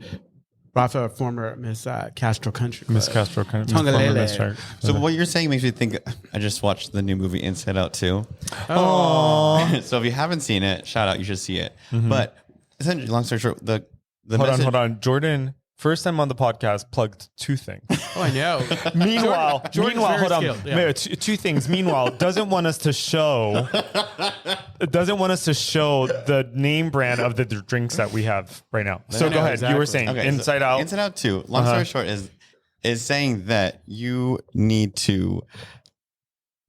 Rafa, former Miss Castro Country Club. Miss Castro Country Club. So what you're saying makes me think, I just watched the new movie Inside Out 2. Oh. So if you haven't seen it, shout out, you should see it. But essentially, long story short, the hold on. Jordan, first time on the podcast, plugged two things. Oh, I know. Meanwhile, hold on. Yeah. Two things. Meanwhile, doesn't want us to show the name brand of the drinks that we have right now. So go ahead. Exactly. You were saying Inside Out. Inside Out 2. Long story short is saying that you need to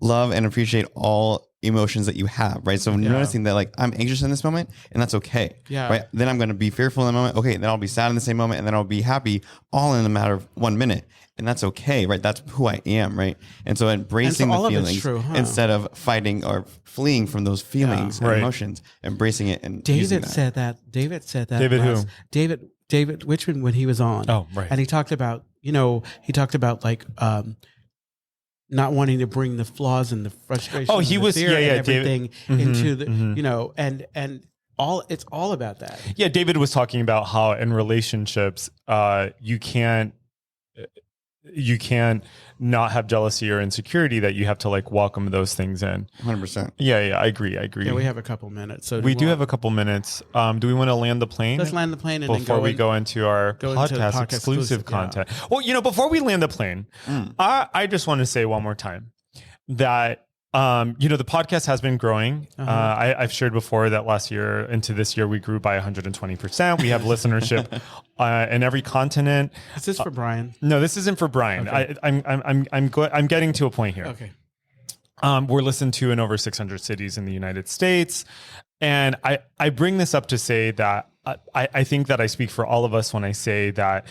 love and appreciate all emotions that you have, right? So noticing that like I'm anxious in this moment and that's okay. Yeah. Right. Then I'm going to be fearful in the moment. Okay. Then I'll be sad in the same moment and then I'll be happy all in a matter of 1 minute. And that's okay. Right. That's who I am. Right. And so embracing the feelings instead of fighting or fleeing from those feelings and emotions, embracing it. And David said that. David David who? David Richmond when he was on. Oh, right. And he talked about, like, not wanting to bring the flaws and the frustration. Oh, he was, fear and everything into the, and it's all about that. Yeah. David was talking about how in relationships, you can't not have jealousy or insecurity, that you have to like welcome those things in. 100%. Yeah. I agree. Yeah, we have a couple minutes. So we do have a couple minutes. Do we want to land the plane? Let's land the plane and before we go into our podcast exclusive content. Yeah. Well, before we land the plane, I just want to say one more time that the podcast has been growing. I've shared before that last year into this year we grew by 120%. We have listenership in every continent. Is this for Brian? No, this isn't for Brian. Okay. I'm getting to a point here. Okay. We're listened to in over 600 cities in the United States, and I bring this up to say that I think that I speak for all of us when I say that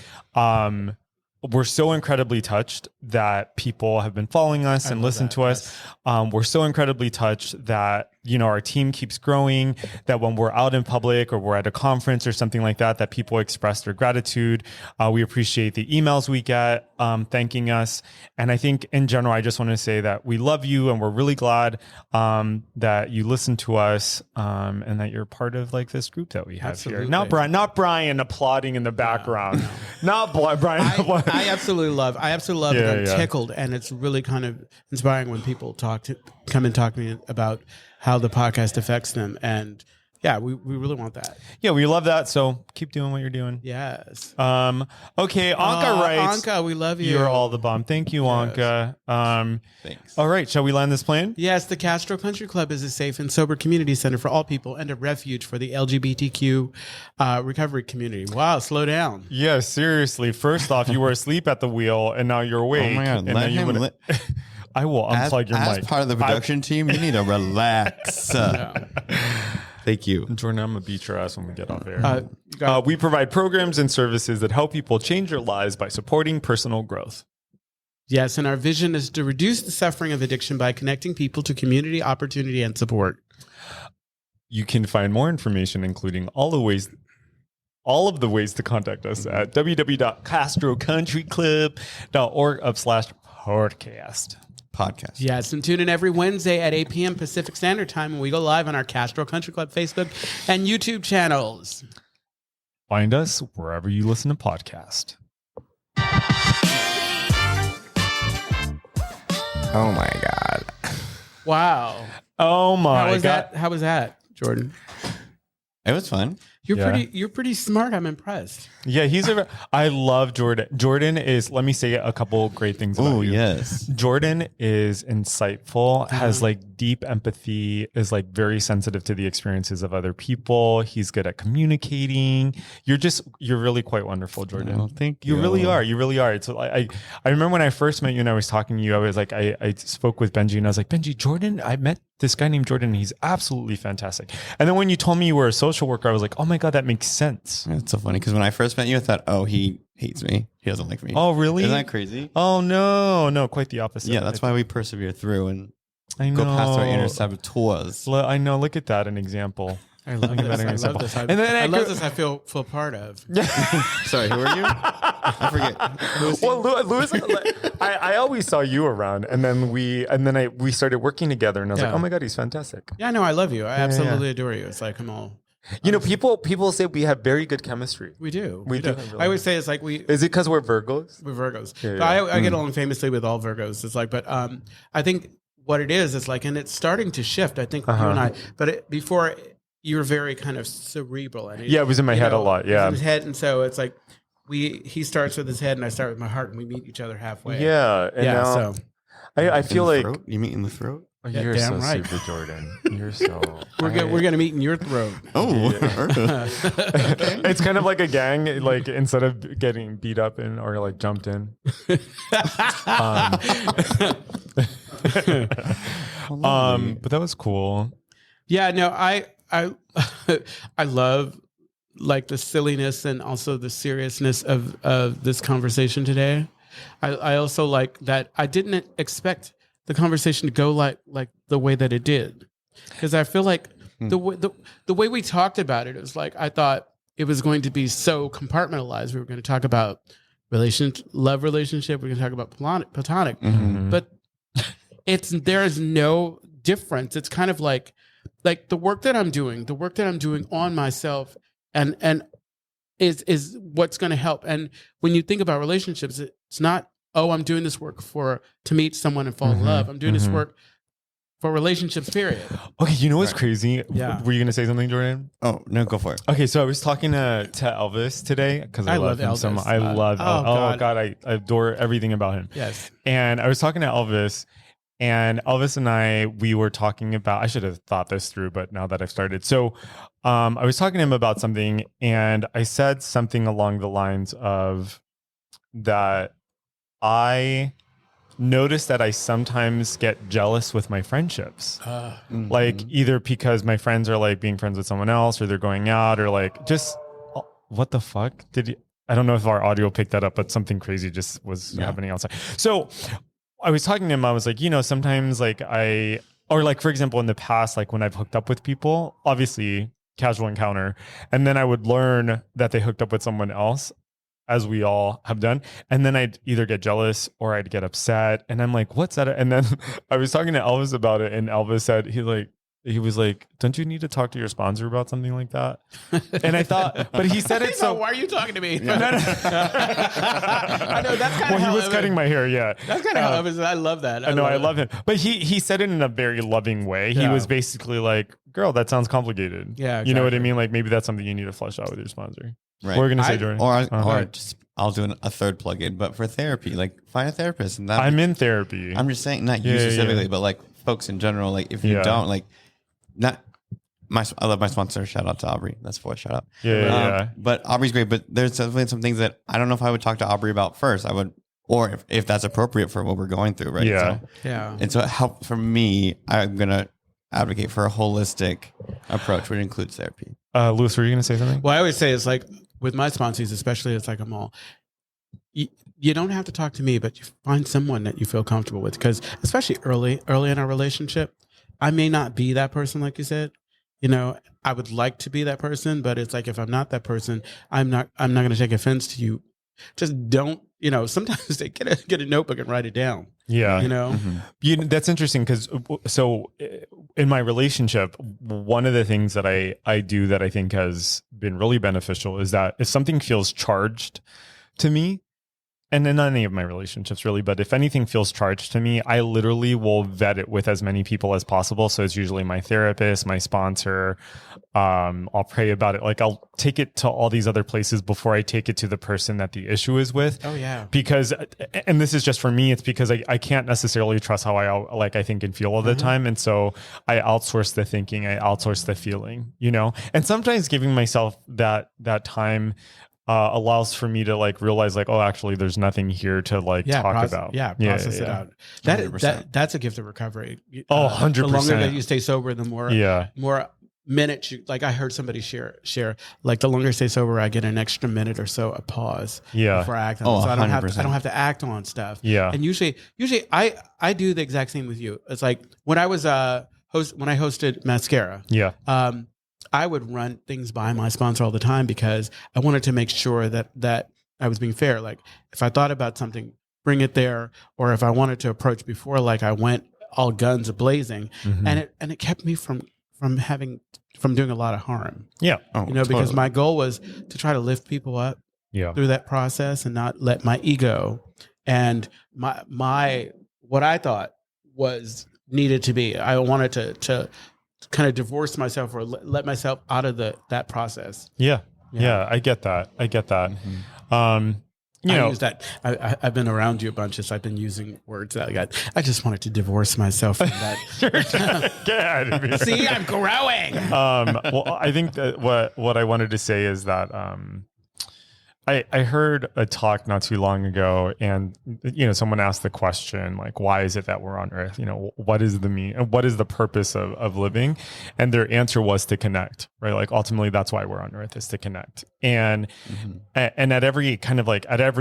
we're so incredibly touched that people have been following us and listened to us. We're so incredibly touched that, our team keeps growing, that when we're out in public or we're at a conference or something like that, that people express their gratitude. We appreciate the emails we get thanking us. And I think in general, I just want to say that we love you and we're really glad that you listen to us and that you're part of like this group that we have here. Not Brian applauding in the background. Not Brian. I absolutely love it. I'm tickled, and it's really kind of inspiring when people come and talk to me about how the podcast affects them. And yeah, we really want that. Yeah, we love that. So keep doing what you're doing. Yes. Okay, Anka writes. Anka, we love you. You're all the bomb. Thank you, Anka. Thanks. All right, shall we land this plane? Yes, the Castro Country Club is a safe and sober community center for all people and a refuge for the LGBTQ recovery community. Wow, slow down. Yeah, seriously. First off, you were asleep at the wheel, and now you're awake. Oh my God, and let him I will unplug your mic. As part of the production team, you need to relax. Thank you. Jordan, I'm going to beat your ass when we get off air. We provide programs and services that help people change their lives by supporting personal growth. Yes, and our vision is to reduce the suffering of addiction by connecting people to community, opportunity, and support. You can find more information, including all of the ways to contact us at www.castrocountryclub.org/podcast. Yes, and tune in every Wednesday at 8 p.m. Pacific Standard Time when we go live on our Castro Country Club Facebook and YouTube channels. Find us wherever you listen to podcasts. Oh my God. Wow. Oh my God. How was that, Jordan? It was fun. You're pretty smart. I'm impressed. Yeah, I love Jordan. Jordan is, let me say a couple great things about you. Yes. Jordan is insightful, has like deep empathy, is like very sensitive to the experiences of other people. He's good at communicating. You're really quite wonderful, Jordan. Oh, thank you. You really are. You really are. It's I remember when I first met you and I was talking to you, I was like, I spoke with Benji and I was like, Benji, Jordan, I met this guy named Jordan. And he's absolutely fantastic. And then when you told me you were a social worker, I was like, oh my God, that makes sense. It's so funny because when I first met you, I thought, oh, he hates me. He doesn't like me. Oh, really? Isn't that crazy? Oh, no, quite the opposite. Yeah, that's why we persevere through and I know. go past our inner saboteurs. I know. Look at that, an example. I love this. I love this. I love this. I feel part of. Sorry, who are you? I forget. Well, Louis, I always saw you around, and then we started working together, and I was like, oh my God, he's fantastic. Yeah, no, I love you. I absolutely adore you. It's like I'm all. People say we have very good chemistry. We do. We do. I always say it's like Is it because we're Virgos? We're Virgos. Yeah, but I get along famously with all Virgos. It's like, but I think what it is like, and it's starting to shift. I think you and I, but before you were very kind of cerebral. And it was in my head a lot. Yeah, it was in his head, and so it's like he starts with his head, and I start with my heart, and we meet each other halfway. Yeah, and now, so I feel like throat? You meet in the throat. Yeah, you're damn so right. super, Jordan. You're so. We're gonna meet in your throat. Oh, It's kind of like a gang. Like instead of getting beat up or like jumped in. But that was cool. Yeah, no, I love like the silliness and also the seriousness of this conversation today. I also like that I didn't expect the conversation to go like the way that it did, because I feel like the way we talked about it was like I thought it was going to be so compartmentalized. We were going to talk about love relationship. We're going to talk about platonic, but there is no difference. It's kind of like the work that I'm doing on myself and is what's going to help. And when you think about relationships, it's not, oh, I'm doing this work to meet someone and fall in love. I'm doing this work for relationships, period. Okay, you know what's crazy? Yeah. Were you going to say something, Jordan? Oh, no, go for it. Okay, so I was talking to Elvis today because I love him Elvis. so much. I love Elvis. Oh, God, I adore everything about him. Yes. And I was talking to Elvis, and Elvis and we were talking about, I should have thought this through, but now that I've started. So I was talking to him about something, and I said something along the lines of that I notice that I sometimes get jealous with my friendships. Like either because my friends are like being friends with someone else, or they're going out, or like just what the fuck did you I don't know if our audio picked that up, but something crazy just was happening outside. So I was talking to him. I was like, sometimes like or like, for example, in the past, like when I've hooked up with people, obviously casual encounter, and then I would learn that they hooked up with someone else, as we all have done. And then I'd either get jealous or I'd get upset. And I'm like, what's that? And then I was talking to Elvis about it, and Elvis said, he was like, don't you need to talk to your sponsor about something like that? And I thought, but he said it so. Why are you talking to me? No. I know that's kind of Well, he was cutting my hair. Yeah. That's kind of how Elvis. I love that. I know. I love him. But he said it in a very loving way. He was basically like, girl, that sounds complicated. Yeah. Exactly. You know what I mean? Like maybe that's something you need to flesh out with your sponsor. Right. What we're going to say, Jordan? Or just, I'll do a third plug-in, but for therapy, like find a therapist. And I'm in therapy. I'm just saying, not you specifically, but like folks in general. Like if you don't, like, I love my sponsor. Shout out to Aubrey. That's voice shout out. Yeah. But Aubrey's great. But there's definitely some things that I don't know if I would talk to Aubrey about first. I would, or if that's appropriate for what we're going through, right? Yeah. And so for me, I'm gonna advocate for a holistic approach, which includes therapy. Louis, were you going to say something? Well, I always say it's like with my sponsees, especially, it's like I'm all. You don't have to talk to me, but you find someone that you feel comfortable with, because especially early in our relationship, I may not be that person, like you said. I would like to be that person, but it's like if I'm not that person, I'm not going to take offense to you. Just don't. Sometimes they get a notebook and write it down. Yeah. Mm-hmm. That's interesting because so in my relationship, one of the things that I do that I think has been really beneficial is that if something feels charged to me, and in any of my relationships really, but if anything feels charged to me, I literally will vet it with as many people as possible. So it's usually my therapist, my sponsor. I'll pray about it. Like I'll take it to all these other places before I take it to the person that the issue is with. Oh yeah. Because, and this is just for me, it's because I can't necessarily trust how I think and feel all the time. And so I outsource the thinking, I outsource the feeling, and sometimes giving myself that time allows for me to like realize like, oh, actually there's nothing here to like talk about. Yeah. Process it out. That's a gift of recovery. 100%. The longer that you stay sober, the more minutes you, like I heard somebody share, like the longer I stay sober, I get an extra minute or so a pause before I act on it. So I don't have to act on stuff. Yeah. And usually I do the exact same with you. It's like when I was when I hosted Mascara. Yeah. I would run things by my sponsor all the time because I wanted to make sure that I was being fair. Like if I thought about something, bring it there, or if I wanted to approach before, like I went all guns blazing, and it kept me from doing a lot of harm. Yeah, because my goal was to try to lift people up through that process and not let my ego and my what I thought was needed to be. I wanted to kind of divorce myself or let myself out of that process. Yeah. I get that. Use that. I've been around you a bunch, so I've been using words that I just wanted to divorce myself from that. See, I'm growing. Well, I think that what I wanted to say is that I heard a talk not too long ago, and someone asked the question like, why is it that we're on Earth? What is the purpose of living? And their answer was to connect, right? Like ultimately, that's why we're on Earth, is to connect. And and at every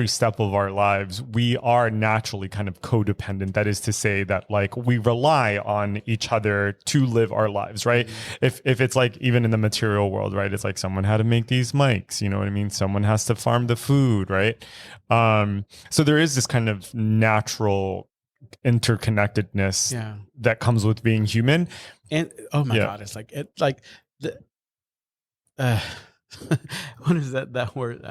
step of our lives, we are naturally kind of codependent. That is to say that like we rely on each other to live our lives, right? If it's like even in the material world, right? It's like someone had to make these mics, you know what I mean? Someone has to farm the food, right? So there is this kind of natural interconnectedness that comes with being human. And oh my God, it's like the what is that word?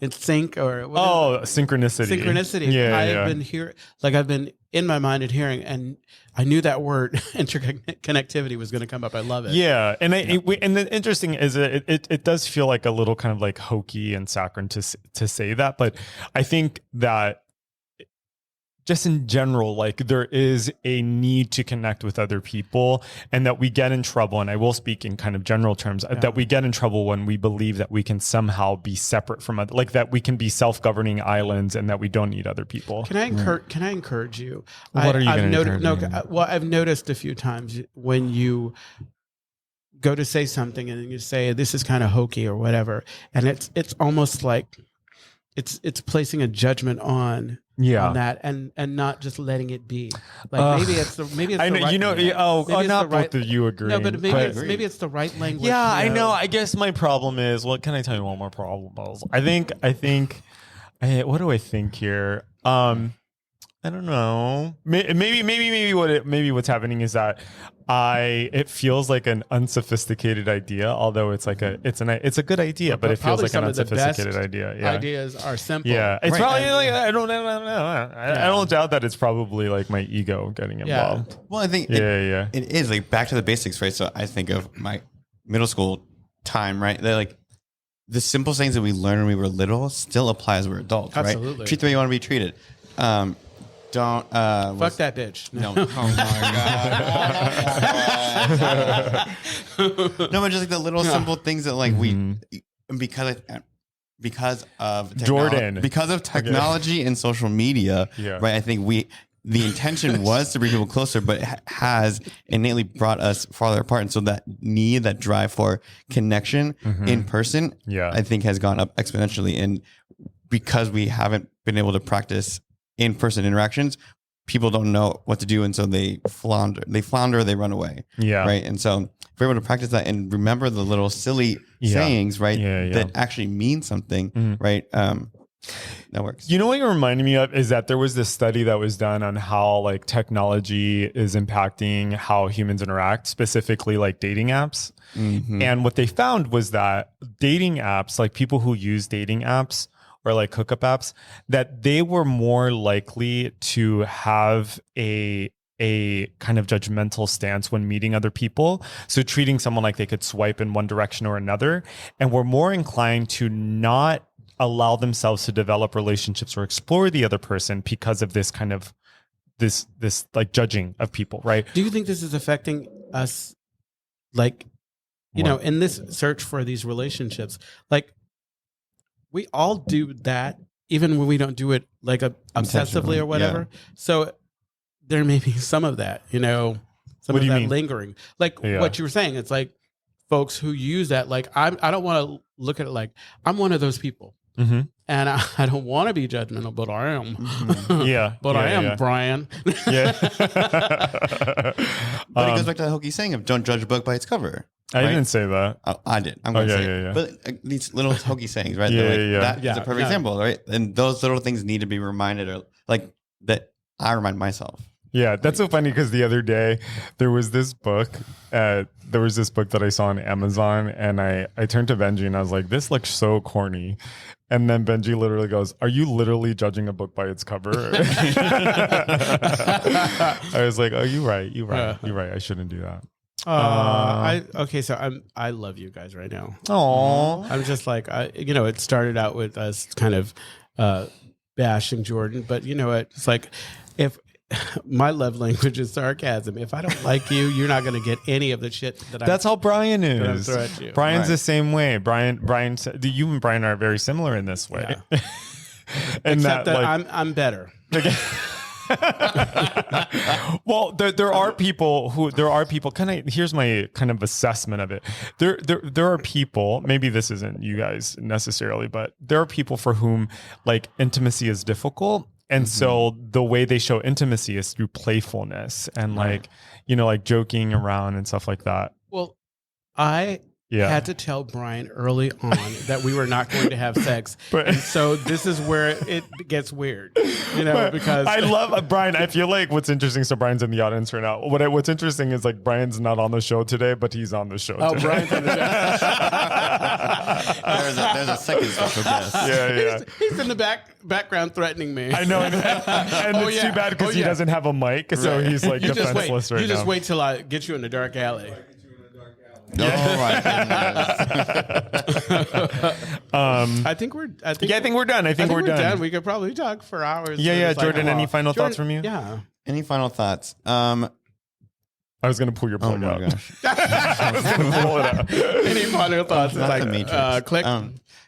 In sync or synchronicity. Synchronicity. I've been here, like I've been in my mind and hearing, and I knew that word interconnectivity was going to come up. I love it. Yeah, and and the interesting is it does feel like a little kind of like hokey and saccharine to say that, but I think that just in general, like there is a need to connect with other people, and that we get in trouble. And I will speak in kind of general terms that we get in trouble when we believe that we can somehow be separate from other, like that we can be self-governing islands and that we don't need other people. Can I encourage you? What are you going to encourage me? Well, I've noticed a few times when you go to say something and you say this is kind of hokey or whatever, and it's almost like it's placing a judgment on that and not just letting it be. Like maybe it's the I know, right, you know. Not both of you agree. No, but maybe it's the right language. Yeah, I know. I guess my problem is. Well, can I tell you what my problem is? I think. What do I think here? I don't know. Maybe what's happening is that it feels like an unsophisticated idea, although it's a good idea, but it feels like an unsophisticated idea. Yeah. Ideas are simple. Yeah, it's probably like I don't know. I don't doubt that it's probably like my ego getting involved. Yeah. Well, I think it is like back to the basics, right? So I think of my middle school time, right? They're like the simple things that we learned when we were little still apply as we're adults, Absolutely. Right? Treat the way you want to be treated. Don't fuck that bitch. No. Oh my god. No, but just like the little simple things that like because of technology and social media, right? I think the intention was to bring people closer, but it has innately brought us farther apart. And so that drive for connection in person, I think has gone up exponentially. And because we haven't been able to practice in-person interactions, people don't know what to do, and so they flounder, they run away. Yeah. Right. And so if we're able to practice that and remember the little silly sayings, right, that actually mean something, right? That works. You know what you're reminding me of is that there was this study that was done on how like technology is impacting how humans interact, specifically like dating apps. And what they found was that dating apps, like people who use dating apps or like hookup apps, that they were more likely to have a kind of judgmental stance when meeting other people. So treating someone like they could swipe in one direction or another, and were more inclined to not allow themselves to develop relationships or explore the other person because of this kind of this like judging of people, right? Do you think this is affecting us, like, you know, in this search for these relationships? Like, we all do that, even when we don't do it like obsessively or whatever. Yeah. So there may be some of that, you know, some of that lingering. Like what you were saying, it's like folks who use that, like, I don't want to look at it like I'm one of those people. And I don't want to be judgmental, but I am. But I am, Brian. But it goes back to the hokey saying of don't judge a book by its cover. I didn't say that. Oh, I did. I'm going to say it. But these little hokey sayings, right? That is a perfect example, right? And those little things need to be reminded, or like that I remind myself. Yeah, that's so funny because the other day there was this book that I saw on Amazon, and I turned to Benji and I was like, this looks so corny. And then Benji literally goes, are you literally judging a book by its cover? I was like, oh, you're right. I shouldn't do that. So I love you guys right now. Aww. I'm just like, it started out with us kind of bashing Jordan, but you know what? It's like, if my love language is sarcasm. If I don't like you, you're not going to get any of the shit That's how Brian is. Brian's the same way. Brian, you and Brian are very similar in this way. Yeah. Except that I'm better. Well, there are people. Here's my kind of assessment of it. There are people, maybe this isn't you guys necessarily, but there are people for whom like intimacy is difficult. And so the way they show intimacy is through playfulness and like, like joking around and stuff like that. Well, I had to tell Brian early on that we were not going to have sex. And so this is where it gets weird, because I love Brian. I feel like what's interesting. So Brian's in the audience right now. What's interesting is like Brian's not on the show today, but he's on the show today. Brian's on the show. There's a second special guest. Yeah. He's in the background threatening me. I know. And it's too bad because he doesn't have a mic. So he's like defenseless right now. You just wait till I get you in the dark alley. Oh my goodness. I think we're done. I think we're done. We could probably talk for hours. Yeah. Jordan, any final thoughts from you? Yeah. Any final thoughts? I was going to pull your plug out. Gosh. I was going to pull it out. Any final thoughts? Not the Matrix. Click.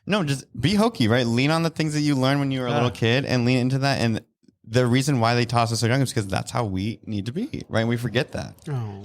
No, just be hokey, right? Lean on the things that you learned when you were a little kid and lean into that. And the reason why they taught us so young is because that's how we need to be, right? And we forget that. Oh.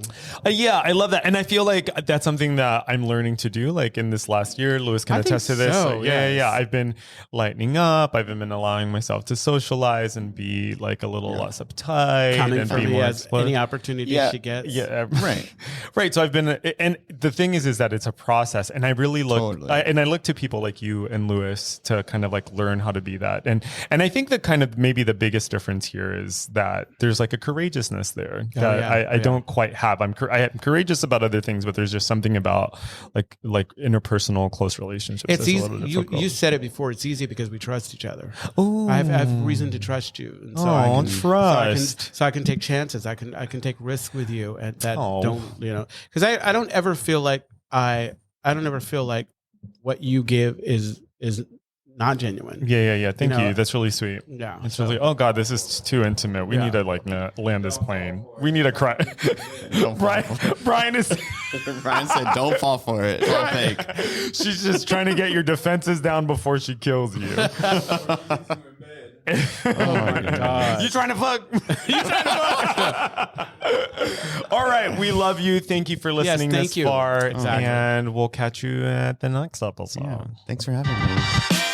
Yeah, I love that. And I feel like that's something that I'm learning to do. Like in this last year, Louis can I attest to think this. so, Yeah. I've been lightening up. I've been allowing myself to socialize and be like a little less uptight. Coming and for be me more as any opportunity she gets. Yeah, Right. Right. So I've been, and the thing is that it's a process. And I really look, Totally. I look to people like you and Louis to kind of like learn how to be that. And I think that kind of maybe the biggest difference here is that there's like a courageousness there that I don't quite have. I am courageous about other things, but there's just something about like interpersonal close relationships. It's that's a easy. little difficult. You said it before. It's easy because we trust each other. Oh, I have reason to trust you, and so trust. So I can take chances. I can take risks with you, and that don't because I don't ever feel like I don't ever feel like what you give is not genuine. Yeah. Thank you. That's really sweet. Yeah. It's really, oh God, this is too intimate. We need to like land this plane. We need a cry. Brian is. Brian said, "Don't fall for it. It's all fake." She's just trying to get your defenses down before she kills you. Oh my God. You trying to fuck? All right. We love you. Thank you for listening thank this you. far. Exactly. And we'll catch you at the next episode. Yeah. Thanks for having me.